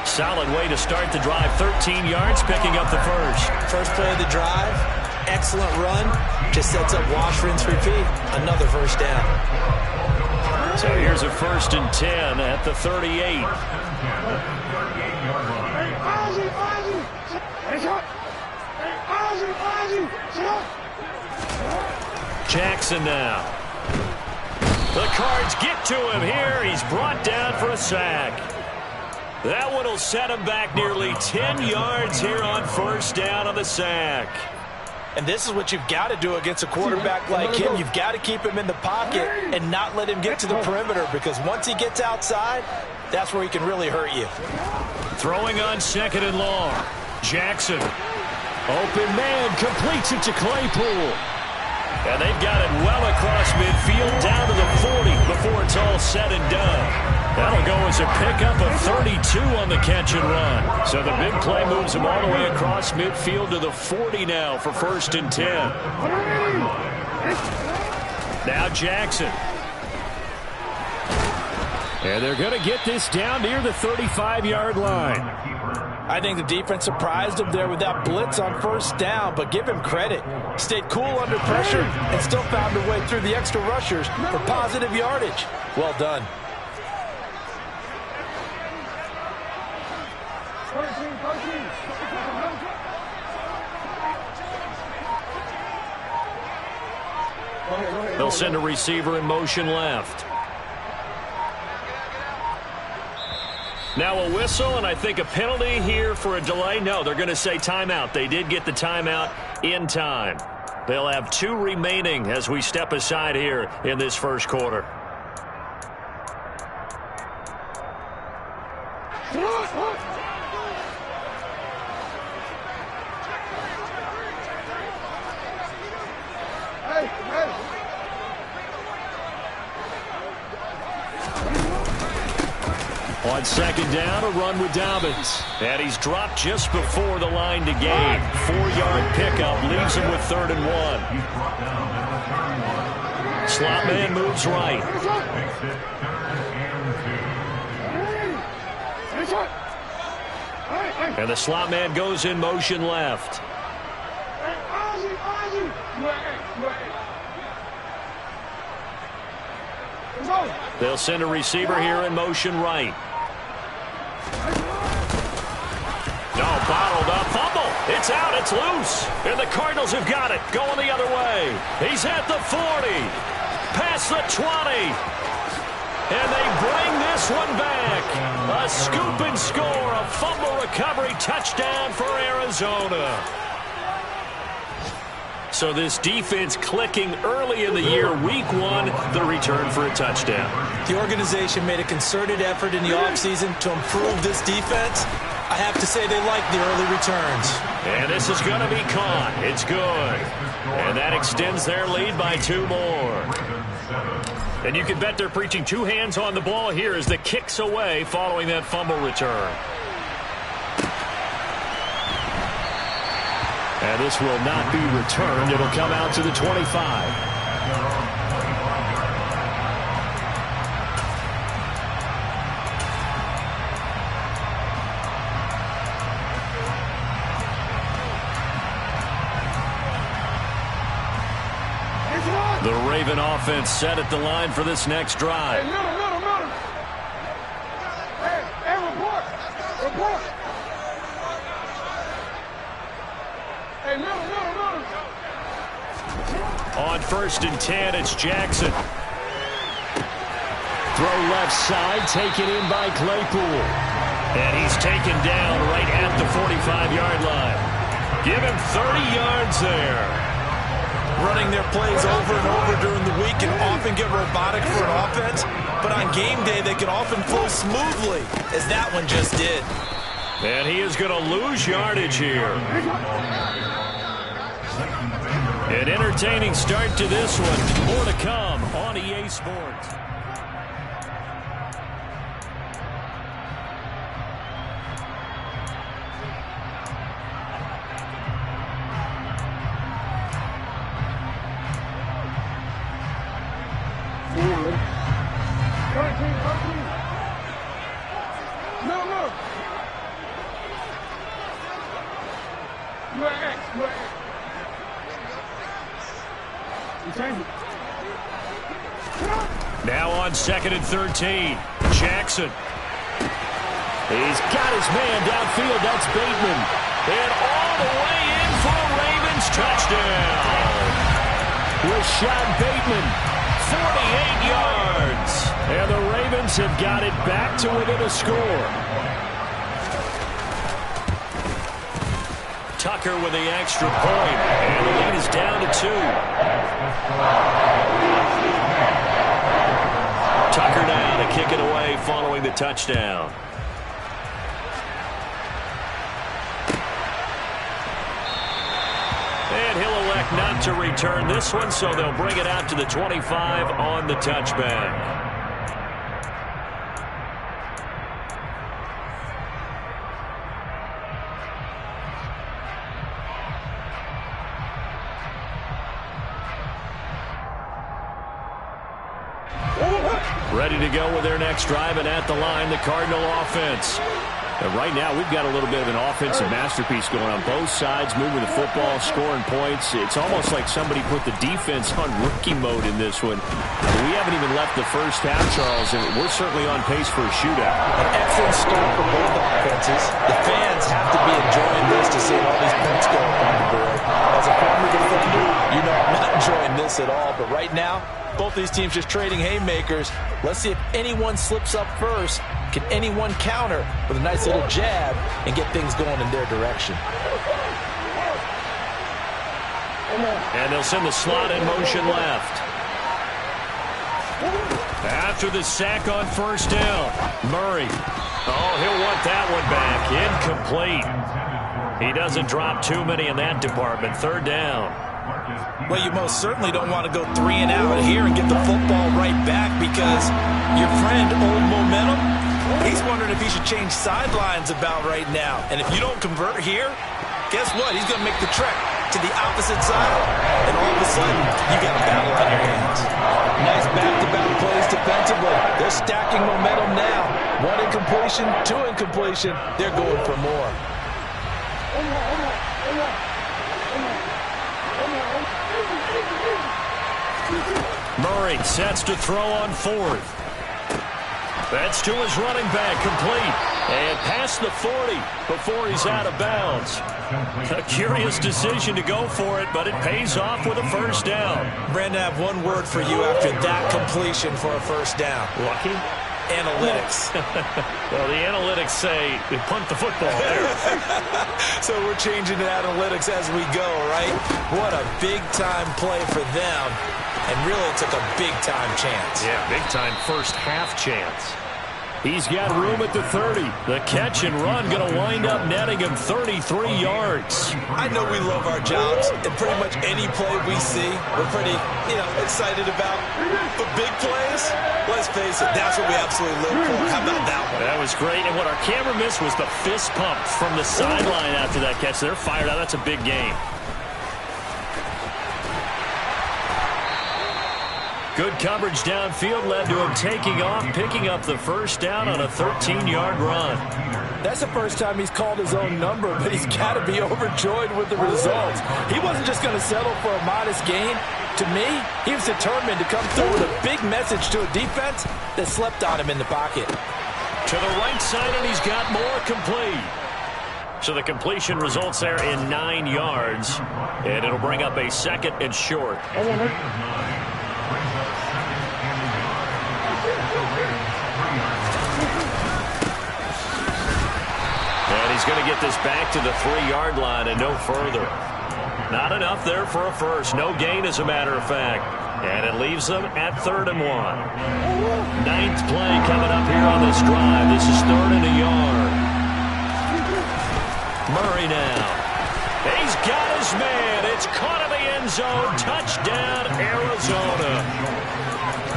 Solid way to start the drive. 13 yards, picking up the first. First play of the drive, excellent run. Just sets up wash, rinse, repeat. Another first down. So here's a 1st and 10 at the 38. Jackson now. The Cards get to him here. He's brought down for a sack. That one will set him back nearly 10 yards here on 1st down on the sack. And this is what you've got to do against a quarterback like him. You've got to keep him in the pocket and not let him get to the perimeter, because once he gets outside, that's where he can really hurt you. Throwing on 2nd and long. Jackson. Open man, completes it to Claypool. And they've got it well across midfield, down to the 40 before it's all said and done. That'll go as a pickup of 32 on the catch and run. So the big play moves him all the way across midfield to the 40 now for 1st and 10. Now Jackson. And they're going to get this down near the 35-yard line. I think the defense surprised him there with that blitz on 1st down, but give him credit. Stayed cool under pressure and still found a way through the extra rushers for positive yardage. Well done. They'll send a receiver in motion left. Now a whistle, and I think a penalty here for a delay. No, they're going to say timeout. They did get the timeout in time. They'll have 2 remaining as we step aside here in this 1st quarter. On 2nd down, a run with Dobbins. And he's dropped just before the line to gain. 4-yard pickup leaves him with 3rd and 1. Slot man moves right. And the slot man goes in motion left. They'll send a receiver here in motion right. No, bottled up. Fumble. It's out. It's loose. And the Cardinals have got it. Going the other way. He's at the 40. Past the 20. And they bring this one back. A scoop and score, a fumble recovery touchdown for Arizona. So this defense clicking early in the year, week 1, the return for a touchdown. The organization made a concerted effort in the offseason to improve this defense. I have to say they like the early returns. And this is going to be caught. It's good. And that extends their lead by 2 more. And you can bet they're preaching 2 hands on the ball here as the kick's away following that fumble return. And this will not be returned. It'll come out to the 25. The Raven offense set at the line for this next drive. Hey, middle. Hey, report. Hey, middle. On 1st and 10, it's Jackson. Throw left side, taken in by Claypool. And he's taken down right at the 45-yard line. Give him 30 yards there. Running their plays over and over during the week can often get robotic for an offense, but on game day they can often flow smoothly, as that one just did. And he is going to lose yardage here. An entertaining start to this one. More to come on EA Sports. Now on 2nd and 13, Jackson. He's got his man downfield. That's Bateman. And all the way in for a Ravens touchdown. Rashad Bateman, 48 yards. And the Ravens have got it back to within a score. Tucker with the extra point. And the lead is down to 2. Tucker down to kick it away following the touchdown. And he'll elect not to return this one, so they'll bring it out to the 25 on the touchback. Ready to go with their next drive, and at the line, the Cardinal offense. And right now, we've got a little bit of an offensive masterpiece going on both sides, moving the football, scoring points. It's almost like somebody put the defense on rookie mode in this one. We haven't even left the first half, Charles, and we're certainly on pace for a shootout. An excellent start for both offenses. The fans have to be enjoying this to see all these points go up on the board. As a former defender, you know I'm not enjoying this at all, but right now, both these teams just trading haymakers. Let's see if anyone slips up first. Can anyone counter with a nice little jab and get things going in their direction? And they'll send the slot in motion left. After the sack on 1st down, Murray. Oh, he'll want that one back. Incomplete. He doesn't drop too many in that department. 3rd down. Well, you most certainly don't want to go 3 and out here and get the football right back, because your friend, Old Momentum, he's wondering if he should change sidelines about right now. And if you don't convert here, guess what? He's going to make the trek to the opposite side, and all of a sudden, you got a battle on your hands. Nice back-to-back plays defensively. They're stacking momentum now. 1 incompletion, 2 incompletion. They're going for more. Murray sets to throw on 4th. That's to his running back, complete. And past the 40 before he's out of bounds. A curious decision to go for it, but it pays off with a first down. Brandon, I have one word for you after that completion for a first down. Lucky? Analytics. Well, the analytics say they punt the football there. So we're changing to analytics as we go, right? What a big-time play for them. And really took a big-time chance. Yeah, big-time first-half chance. He's got room at the 30. The catch and run going to wind up netting him 33 yards. I know we love our jobs, and pretty much any play we see, we're pretty, excited about. But big plays, let's face it, that's what we absolutely live for. How about that one? That was great, and what our camera missed was the fist pump from the sideline after that catch. They're fired out. That's a big game. Good coverage downfield led to him taking off, picking up the first down on a 13-yard run. That's the first time he's called his own number, but he's got to be overjoyed with the results. He wasn't just going to settle for a modest gain. To me, he was determined to come through with a big message to a defense that slept on him in the pocket. To the right side, and he's got more complete. So the completion results there in 9 yards, and it'll bring up a second and short. And he's going to get this back to the 3-yard line and no further. Not enough there for a first. No gain, as a matter of fact. And it leaves them at 3rd and 1. 9th play coming up here on this drive. This is 3rd and a yard. Murray now. He's got his man. It's caught in the end zone. Touchdown, Arizona.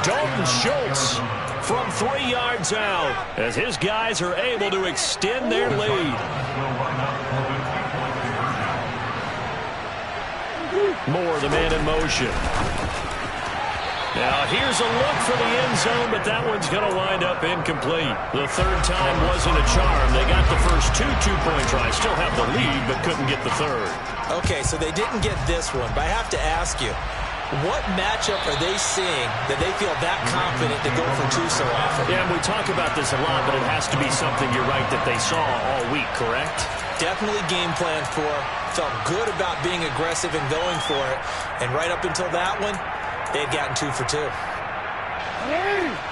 Dalton Schultz from 3 yards out as his guys are able to extend their lead. Moore, the man in motion. Now here's a look for the end zone, but that one's going to wind up incomplete. The third time wasn't a charm. They got the first two-point tries. Still have the lead, but couldn't get the third. Okay, so they didn't get this one, but I have to ask you, what matchup are they seeing that they feel that confident to go for two so often? Yeah, we talk about this a lot, but it has to be something, you're right, that they saw all week, correct? Definitely game plan for, felt good about being aggressive and going for it, and right up until that one, they had gotten 2 for 2.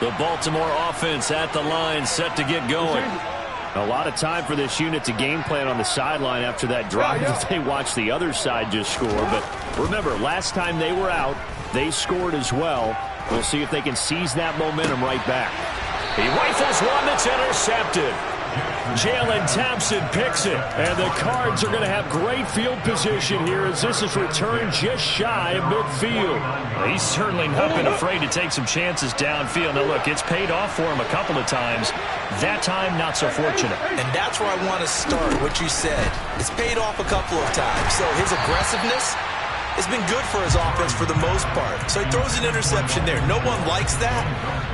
The Baltimore offense at the line, set to get going. A lot of time for this unit to game plan on the sideline after that drive that they watched the other side just score. But remember, last time they were out, they scored as well. We'll see if they can seize that momentum right back. He rifles one that's intercepted. Jalen Thompson picks it, and the Cards are going to have great field position here as this is returned just shy of midfield. He's certainly not been afraid to take some chances downfield. Now, look, it's paid off for him a couple of times. That time, not so fortunate. And that's where I want to start, what you said. It's paid off a couple of times. So his aggressiveness has been good for his offense for the most part. So he throws an interception there. No one likes that,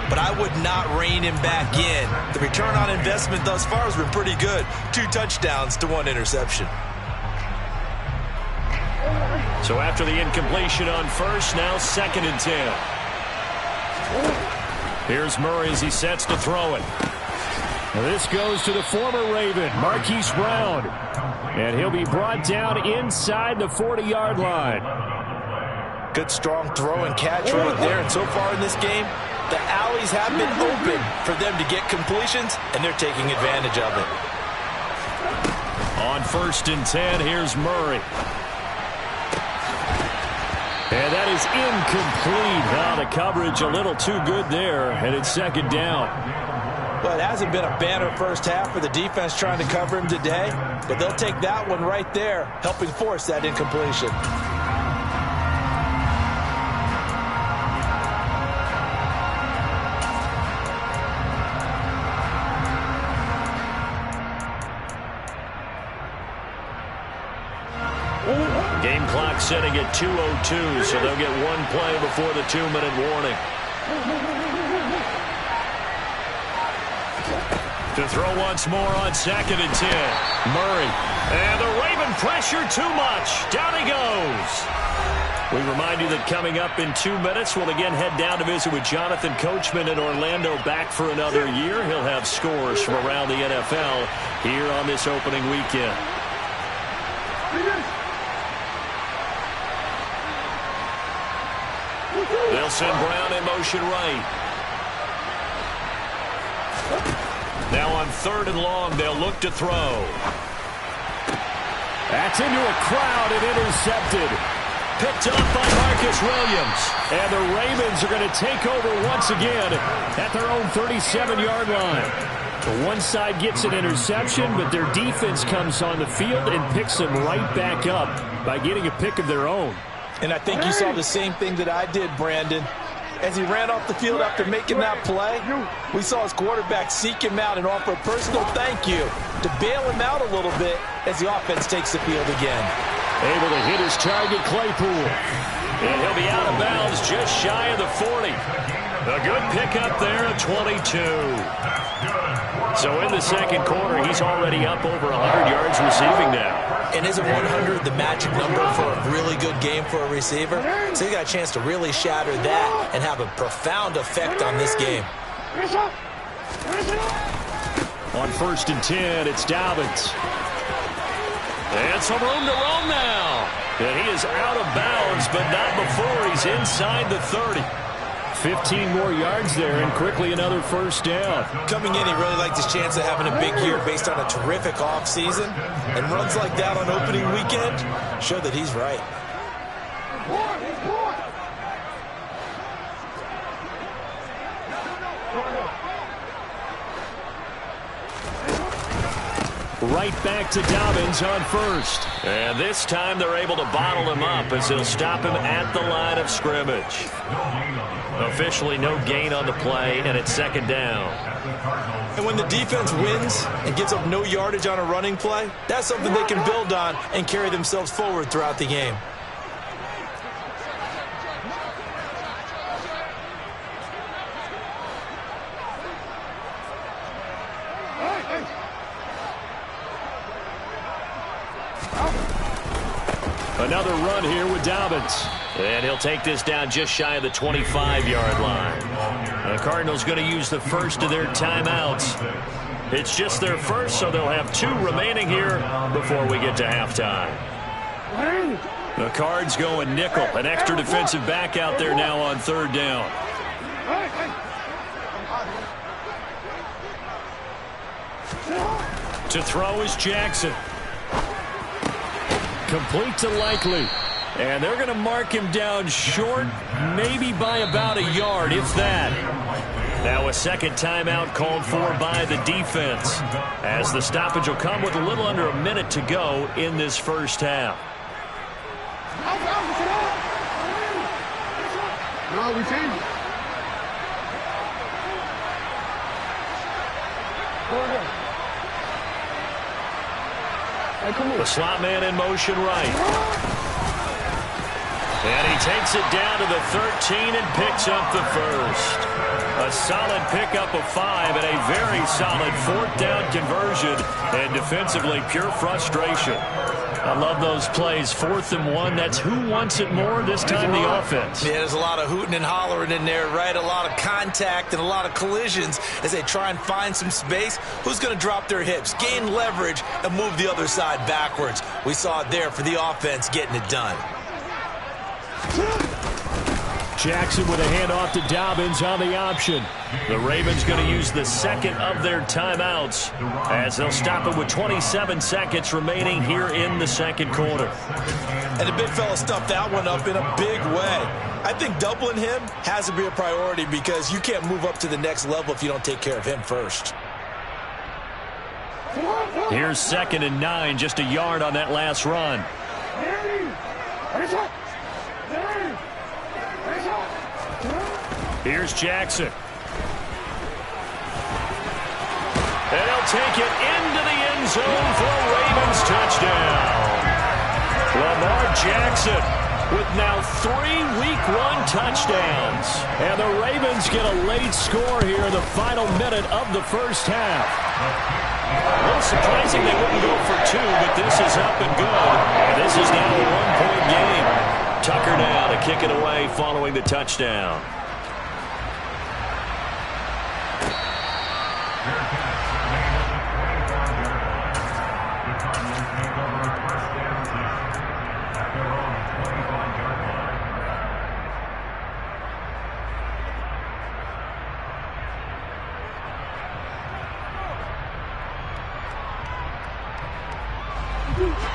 but I would not rein him back in. The return on investment thus far has been pretty good. 2 touchdowns to 1 interception. So after the incompletion on first, now 2nd and 10. Here's Murray as he sets to throw it. This goes to the former Raven, Marquise Brown. And he'll be brought down inside the 40-yard line. Good strong throw and catch right there. And so far in this game, the alleys have been open for them to get completions, and they're taking advantage of it. On 1st and 10, here's Murray. And that is incomplete. Now the coverage a little too good there, and it's 2nd down. Well, it hasn't been a banner first half for the defense trying to cover him today, but they'll take that one right there, helping force that incompletion. Game clock setting at 2:02, so they'll get 1 play before the 2-minute warning. To throw once more on 2nd and 10. Murray. And the Raven pressure too much. Down he goes. We remind you that coming up in 2 minutes, we'll again head down to visit with Jonathan Coachman in Orlando, back for another year. He'll have scores from around the NFL here on this opening weekend. They'll send Brown in motion right. Now on 3rd and long, they'll look to throw. That's into a crowd and intercepted. Picked up by Marcus Williams. And the Ravens are going to take over once again at their own 37-yard line. The one side gets an interception, but their defense comes on the field and picks them right back up by getting a pick of their own. And I think you saw the same thing that I did, Brandon. As he ran off the field after making that play, we saw his quarterback seek him out and offer a personal thank you to bail him out a little bit as the offense takes the field again. Able to hit his target, Claypool. And he'll be out of bounds just shy of the 40. A good pickup there at 22. So in the second quarter, he's already up over 100 yards receiving now. And isn't 100 the magic number for a really good game for a receiver? So you got a chance to really shatter that and have a profound effect on this game. On 1st and 10, it's Dobbins. And some room to roam now. And he is out of bounds, but not before he's inside the 30. 15 more yards there, and quickly another first down. Coming in, he really liked his chance of having a big year based on a terrific offseason. And runs like that on opening weekend show that he's right. Right back to Dobbins on 1st. And this time they're able to bottle him up as they'll stop him at the line of scrimmage. Officially no gain on the play, and it's 2nd down. And when the defense wins and gets up no yardage on a running play, that's something they can build on and carry themselves forward throughout the game. Another run here with Dobbins. And he'll take this down just shy of the 25-yard line. The Cardinals going to use the first of their timeouts. It's just their first, so they'll have 2 remaining here before we get to halftime. The Cards going nickel. An extra defensive back out there now on 3rd down. To throw is Jackson. Complete to Likely. And they're going to mark him down short, maybe by about a yard, if that. Now a second timeout called for by the defense, as the stoppage will come with a little under a minute to go in this first half. No, we changed. The slot man in motion right. And he takes it down to the 13 and picks up the first. A solid pickup of 5 and a very solid 4th down conversion. And defensively, pure frustration. I love those plays. 4th and 1. That's who wants it more, this time the offense. Yeah, there's a lot of hooting and hollering in there, right? A lot of contact and a lot of collisions as they try and find some space. Who's going to drop their hips, gain leverage, and move the other side backwards? We saw it there for the offense getting it done. Jackson with a handoff to Dobbins on the option. The Ravens going to use the second of their timeouts as they'll stop it with 27 seconds remaining here in the second quarter. And the big fella stuffed that one up in a big way. I think doubling him has to be a priority because you can't move up to the next level if you don't take care of him first. Here's 2nd and 9, just a yard on that last run. Here's Jackson. And he'll take it into the end zone for a Ravens touchdown. Lamar Jackson with now 3 Week 1 touchdowns. And the Ravens get a late score here in the final minute of the first half. A little surprising they wouldn't go for 2, but this is up and good. And this is now a 1-point game. Tucker now to kick it away following the touchdown.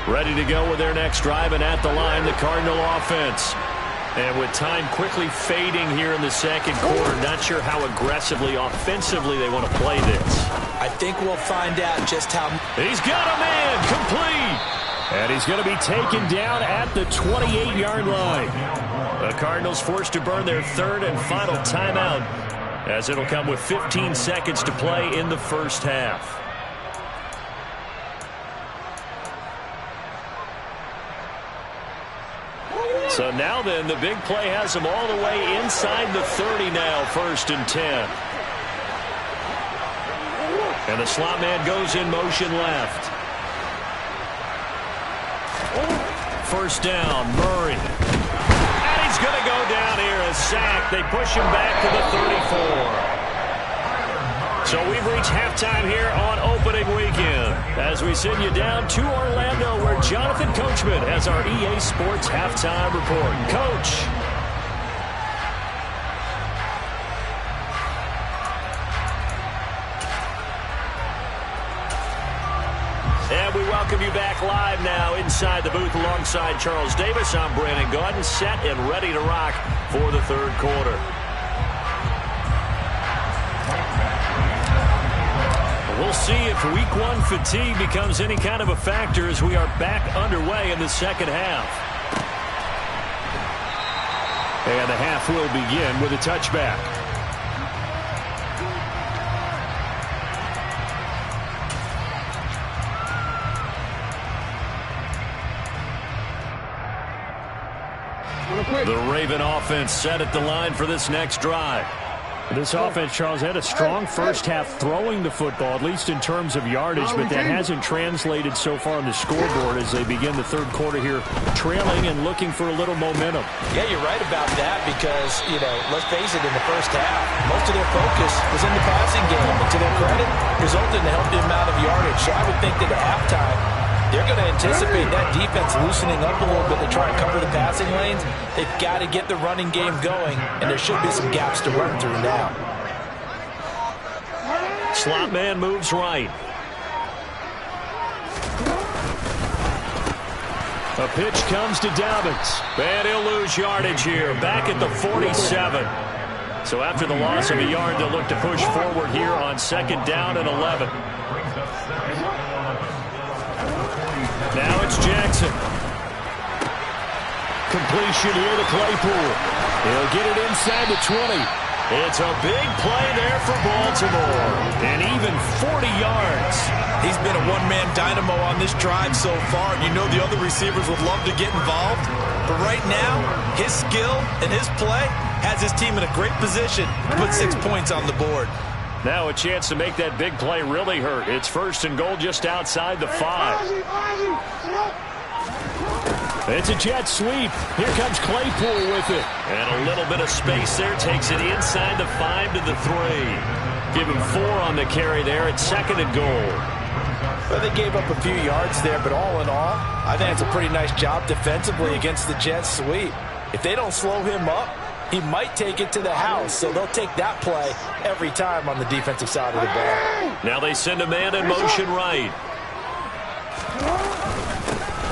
Ready to go with their next drive, and at the line, the Cardinal offense. And with time quickly fading here in the second quarter, not sure how aggressively, offensively they want to play this. I think we'll find out just how. He's got a man complete. And he's going to be taken down at the 28-yard line. The Cardinals forced to burn their third and final timeout, as it'll come with 15 seconds to play in the first half. So now then, the big play has them all the way inside the 30 now, 1st and 10. And the slot man goes in motion left. First down, Murray. And he's going to go down here, a sack. They push him back to the 34. So we've reached halftime here on opening weekend as we send you down to Orlando, where Jonathan Coachman has our EA Sports halftime report. Coach. And we welcome you back live now inside the booth alongside Charles Davis. I'm Brandon Gaudin, set and ready to rock for the third quarter. We'll see if week one fatigue becomes any kind of a factor as we are back underway in the second half. And the half will begin with a touchback. The Raven offense set at the line for this next drive. This offense, Charles, had a strong first half throwing the football, at least in terms of yardage, but that hasn't translated so far on the scoreboard as they begin the third quarter here, trailing and looking for a little momentum. Yeah, you're right about that because, let's face it, in the first half, most of their focus was in the passing game. And to their credit, resulted in a healthy amount of yardage. So I would think that at halftime, they're going to anticipate that defense loosening up a little bit to try to cover the passing lanes. They've got to get the running game going, and there should be some gaps to run through now. Slot man moves right. A pitch comes to Dobbins, and he'll lose yardage here, back at the 47. So after the loss of a yard, they'll look to push forward here on 2nd down and 11. Now it's Jackson. Completion here to Claypool. He'll get it inside the 20. It's a big play there for Baltimore. And even 40 yards. He's been a one-man dynamo on this drive so far. You know the other receivers would love to get involved. But right now, his skill and his play has his team in a great position to put 6 points on the board. Now a chance to make that big play really hurt. It's 1st and goal just outside the 5. It's a jet sweep. Here comes Claypool with it. And a little bit of space there. Takes it inside the 5 to the 3. Give him 4 on the carry there. It's 2nd and goal. Well, they gave up a few yards there, but all in all, I think it's a pretty nice job defensively against the jet sweep. If they don't slow him up, he might take it to the house, so they'll take that play every time on the defensive side of the ball. Now they send a man in motion right.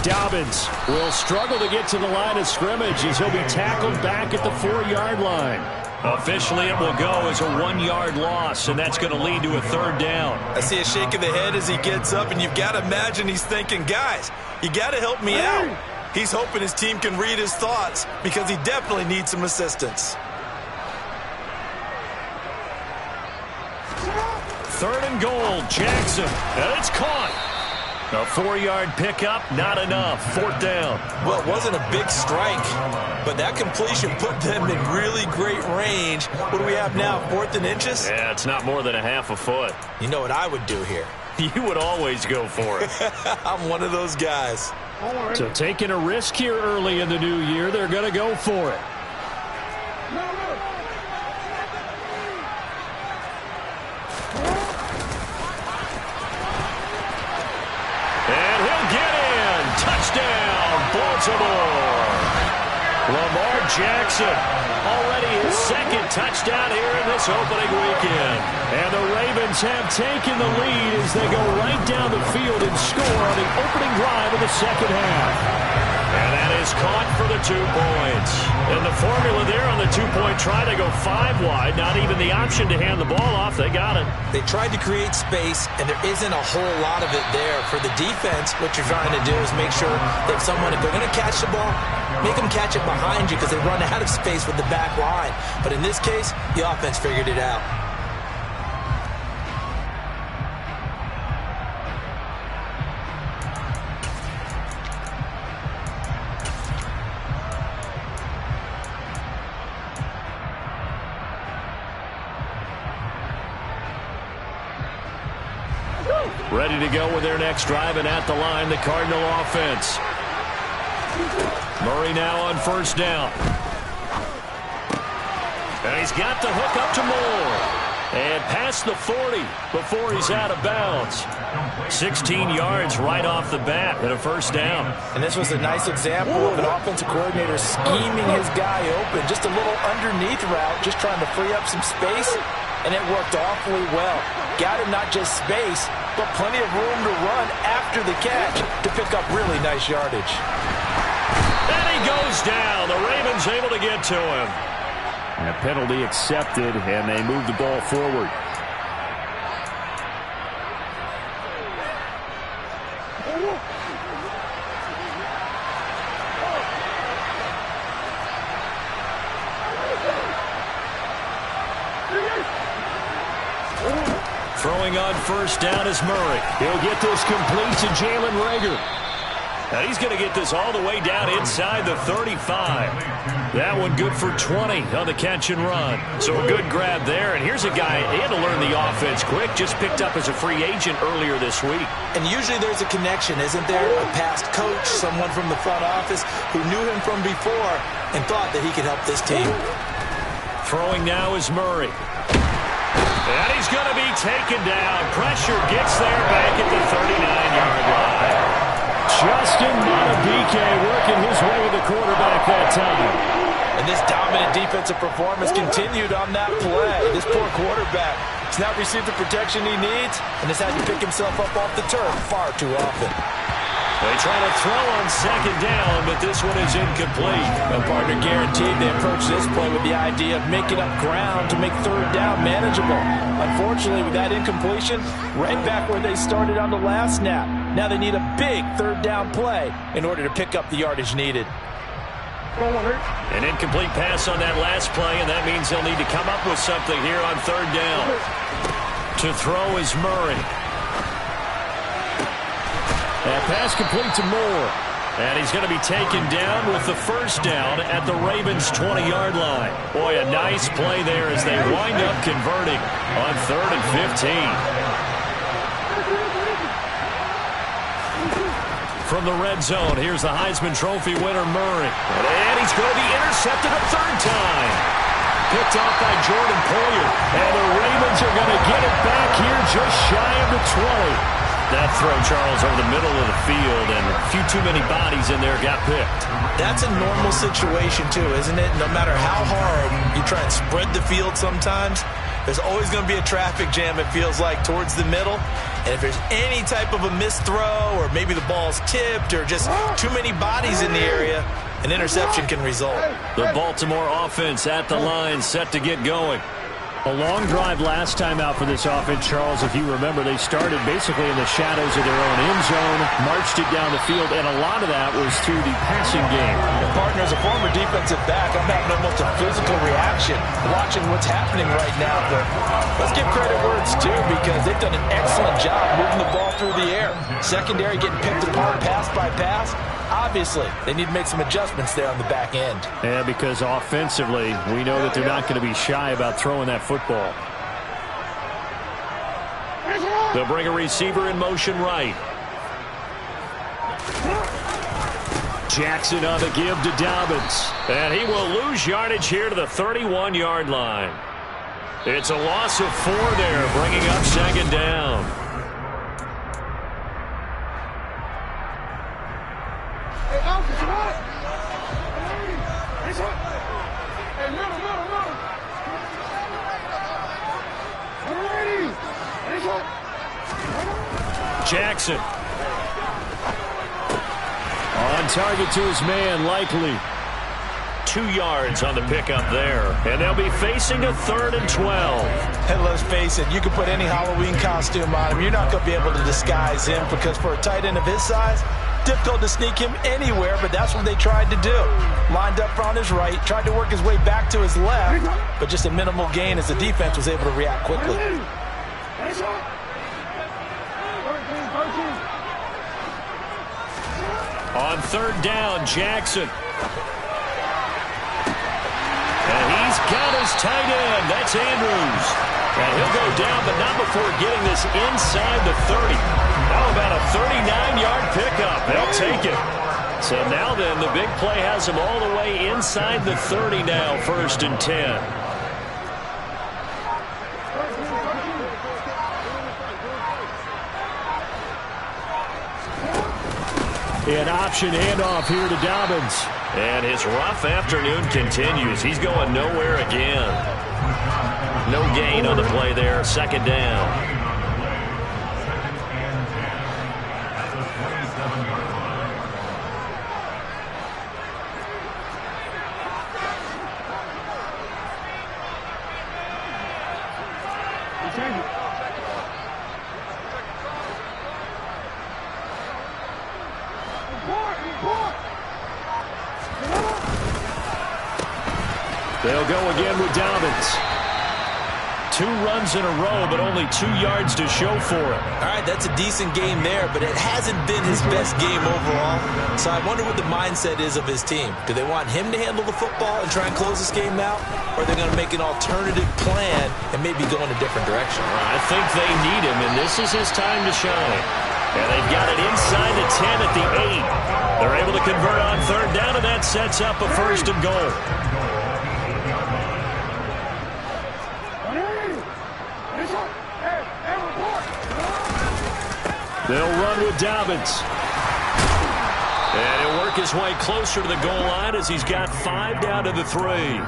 Dobbins will struggle to get to the line of scrimmage as he'll be tackled back at the 4-yard line. Officially, it will go as a 1-yard loss, and that's going to lead to a 3rd down. I see a shake of the head as he gets up, and you've got to imagine he's thinking, guys, you got to help me out. He's hoping his team can read his thoughts because he definitely needs some assistance. 3rd and goal, Jackson, and it's caught. A 4-yard pickup, not enough. 4th down. Well, it wasn't a big strike, but that completion put them in really great range. What do we have now, 4th and inches? Yeah, it's not more than a half a foot. You know what I would do here? You would always go for it. I'm one of those guys. So taking a risk here early in the new year, they're going to go for it. And he'll get in. Touchdown, Baltimore. Lamar Jackson, already his second touchdown here in this opening weekend. And the Ravens have taken the lead as they go right down the field and score on the opening drive of the second half. And that is caught for the 2 points. And the formula there on the 2-point try to go 5 wide. Not even the option to hand the ball off. They got it. They tried to create space, and there isn't a whole lot of it there. For the defense, what you're trying to do is make sure that someone, if they're going to catch the ball, make them catch it behind you because they run out of space with the back line. But in this case, the offense figured it out. Ready to go with their next drive, and at the line, the Cardinal offense. Murray now on first down. And he's got the hook up to Moore. And past the 40 before he's out of bounds. 16 yards right off the bat and a first down. And this was a nice example of an offensive coordinator scheming his guy open. Just a little underneath route, just trying to free up some space. And it worked awfully well. Got him not just space, but plenty of room to run after the catch to pick up really nice yardage. And he goes down. The Ravens able to get to him. And a penalty accepted, and they move the ball forward. Throwing on first down is Murray. He'll get this complete to Jalen Reagor. And he's going to get this all the way down inside the 35. That one good for 20 on the catch and run. So a good grab there. And here's a guy, he had to learn the offense quick, just picked up as a free agent earlier this week. And usually there's a connection, isn't there? A past coach, someone from the front office who knew him from before and thought that he could help this team. Throwing now is Murray. And he's going to be taken down. Pressure gets there back at the 39-yard line. Justin Monabike working his way to the quarterback that time. And this dominant defensive performance continued on that play. This poor quarterback has not received the protection he needs and has had to pick himself up off the turf far too often. They try to throw on second down, but this one is incomplete. A partner guaranteed they approach this play with the idea of making up ground to make third down manageable. Unfortunately, with that incompletion, right back where they started on the last snap. Now they need a big third down play in order to pick up the yardage needed. An incomplete pass on that last play, and that means they'll need to come up with something here on third down. To throw is Murray. That pass complete to Moore. And he's going to be taken down with the first down at the Ravens' 20-yard line. Boy, a nice play there as they wind up converting on 3rd and 15. From the red zone, here's the Heisman Trophy winner, Murray. And he's going to be intercepted a third time. Picked off by Jordan Poyer. And the Ravens are going to get it back here just shy of the 20. That throw, Charles, over the middle of the field, and a few too many bodies in there got picked. That's a normal situation, too, isn't it? No matter how hard you try and spread the field sometimes, there's always going to be a traffic jam, it feels like, towards the middle. And if there's any type of a missed throw, or maybe the ball's tipped, or just too many bodies in the area, an interception can result. The Baltimore offense at the line, set to get going. A long drive last time out for this offense, Charles. If you remember, they started basically in the shadows of their own end zone, marched it down the field, and a lot of that was through the passing game. The partner, as a former defensive back, I'm having almost a physical reaction watching what's happening right now. But let's give credit where it's due, because they've done an excellent job moving the ball through the air. Secondary getting picked apart pass by pass. Obviously, they need to make some adjustments there on the back end. Yeah, because offensively, we know that they're not going to be shy about throwing that football. They'll bring a receiver in motion right. Jackson on the give to Dobbins. And he will lose yardage here to the 31-yard line. It's a loss of 4 there, bringing up second down. Jackson. On target to his man, likely. 2 yards on the pickup there. And they'll be facing a 3rd and 12. And let's face it, you can put any Halloween costume on him. You're not going to be able to disguise him because for a tight end of his size, difficult to sneak him anywhere, but that's what they tried to do. Lined up on his right, tried to work his way back to his left, but just a minimal gain as the defense was able to react quickly. On 3rd down, Jackson. And he's got his tight end. That's Andrews. And he'll go down, but not before getting this inside the 30. How about a 39-yard pickup? They'll take it. So now then, the big play has him all the way inside the 30 now, 1st and 10. An option handoff here to Dobbins. And his rough afternoon continues. He's going nowhere again. No gain on the play there. 2nd down. They'll go again with Dobbins. 2 runs in a row, but only 2 yards to show for it. All right, that's a decent game there, but it hasn't been his best game overall. So I wonder what the mindset is of his team. Do they want him to handle the football and try and close this game out? Or are they going to make an alternative plan and maybe go in a different direction? I think they need him, and this is his time to shine. And they've got it inside the 10 at the 8. They're able to convert on 3rd down, and that sets up a 1st and goal. They'll run with Dobbins. And he'll work his way closer to the goal line as he's got 5 down to the 3.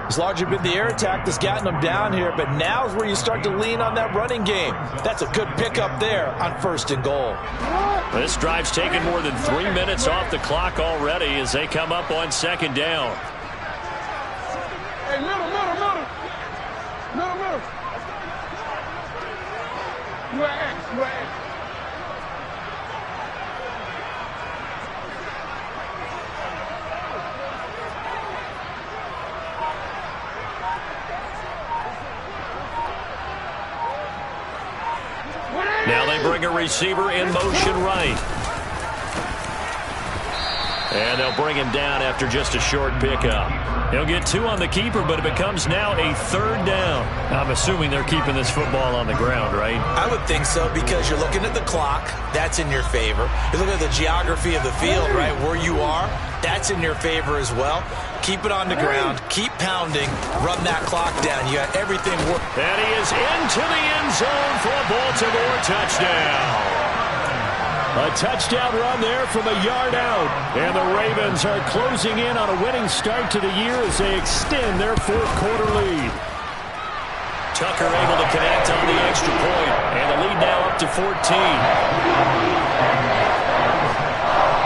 It's largely been the air attack that's gotten them down here, but now is where you start to lean on that running game. That's a good pickup there on 1st and goal. This drive's taken more than 3 minutes off the clock already as they come up on 2nd down. Hey, middle. You are X. Now they bring a receiver in motion right. And they'll bring him down after just a short pickup. He'll get 2 on the keeper, but it becomes now a 3rd down. I'm assuming they're keeping this football on the ground, right? I would think so because you're looking at the clock. That's in your favor. You're looking at the geography of the field, right, where you are. That's in your favor as well. Keep it on the ground. Keep pounding. Run that clock down. You got everything working. And he is into the end zone for a Baltimore touchdown. A touchdown run there from a yard out. And the Ravens are closing in on a winning start to the year as they extend their 4th quarter lead. Tucker able to connect on the extra point. And the lead now up to 14.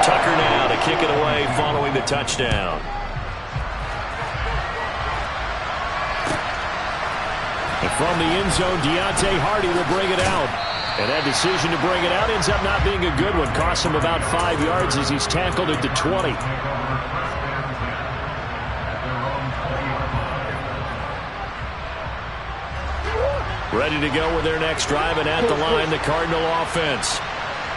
Tucker now to kick it away following the touchdown. And from the end zone, Deontay Hardy will bring it out. And that decision to bring it out ends up not being a good one. Costs him about 5 yards as he's tackled at the 20. Ready to go with their next drive, and at the line, the Cardinal offense.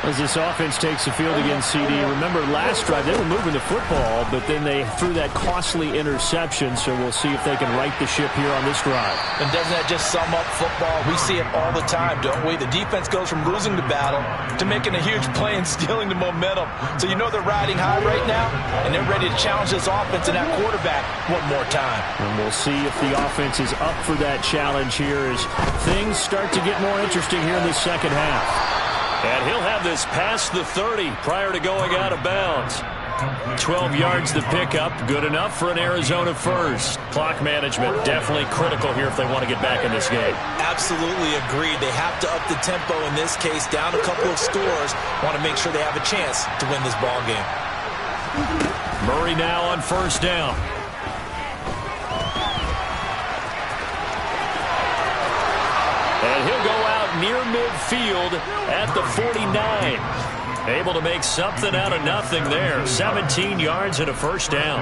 As this offense takes the field against CD, remember last drive they were moving the football, but then they threw that costly interception, so we'll see if they can right the ship here on this drive. And doesn't that just sum up football? We see it all the time, don't we? The defense goes from losing the battle to making a huge play and stealing the momentum. So you know they're riding high right now, and they're ready to challenge this offense and that quarterback one more time. And we'll see if the offense is up for that challenge here as things start to get more interesting here in the second half. And he'll have this past the 30 prior to going out of bounds. 12 yards the pickup, good enough for an Arizona first. Clock management definitely critical here if they want to get back in this game. Absolutely agreed. They have to up the tempo in this case, down a couple of scores. Want to make sure they have a chance to win this ball game. Murray now on first down. And he'll go out near midfield at the 49. Able to make something out of nothing there. 17 yards and a first down.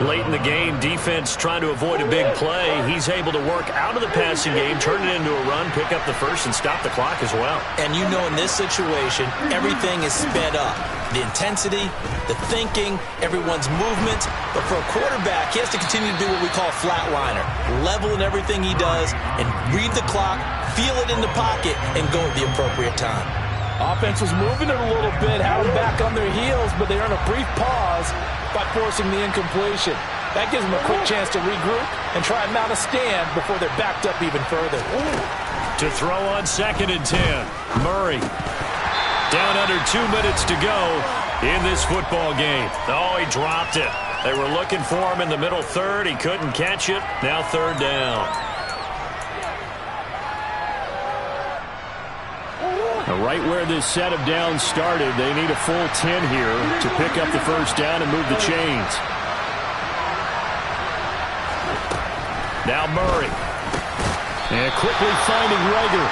Late in the game, defense trying to avoid a big play. He's able to work out of the passing game, turn it into a run, pick up the first, and stop the clock as well. And you know in this situation, everything is sped up. The intensity, the thinking, everyone's movement. But for a quarterback, he has to continue to do what we call a flatliner. Level in everything he does and read the clock, feel it in the pocket, and go at the appropriate time. Offense was moving it a little bit, had them back on their heels, but they earn a brief pause by forcing the incompletion. That gives them a quick chance to regroup and try and mount a stand before they're backed up even further. To throw on 2nd and 10. Murray. Down under 2 minutes to go in this football game. Oh, he dropped it. They were looking for him in the middle third. He couldn't catch it. Now 3rd down. Right where this set of downs started, they need a full 10 here to pick up the first down and move the chains. Now Murray. And quickly finding Rager.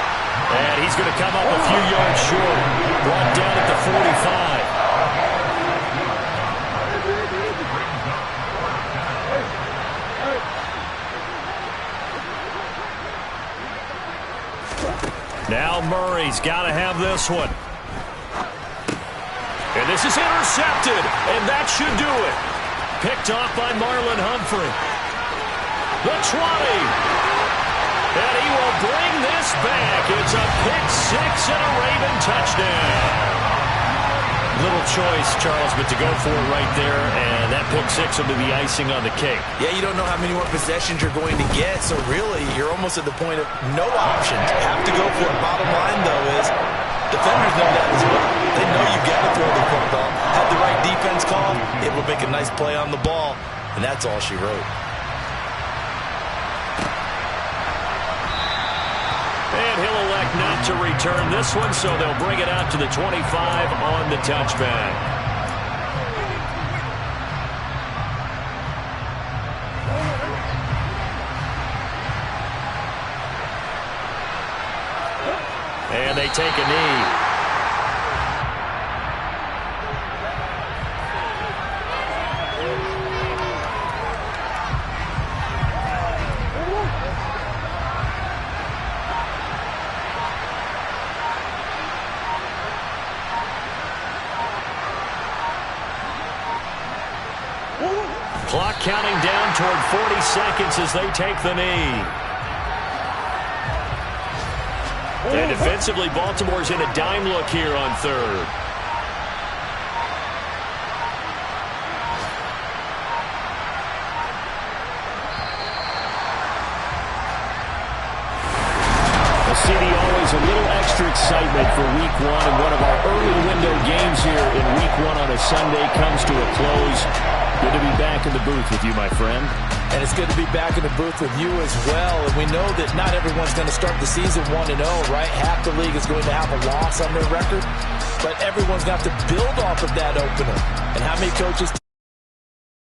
And he's going to come up a few yards short. Brought down at the 45. Now Murray's got to have this one. And this is intercepted, and that should do it. Picked off by Marlon Humphrey. The 20. And he will bring this back. It's a pick six and a Raven touchdown. Little choice, Charles, but to go for it right there, and that pick six will be the icing on the cake. Yeah, you don't know how many more possessions you're going to get, so really you're almost at the point of no options. Have to go for it. Bottom line, though, is defenders know that as well. They know you got to throw the football. Have the right defense call, it will make a nice play on the ball, and that's all she wrote. And he'll elect not to return this one, so they'll bring it out to the 25 on the touchback. And they take a knee. Clock counting down toward 40 seconds as they take the knee. And defensively, Baltimore's in a dime look here on 3rd. CD, always a little extra excitement for Week 1, and one of our early window games here in Week 1 on a Sunday comes to a close. Good to be back in the booth with you, my friend. And it's good to be back in the booth with you as well. And we know that not everyone's going to start the season 1-0, right? Half the league is going to have a loss on their record. But everyone's got to build off of that opener. And how many coaches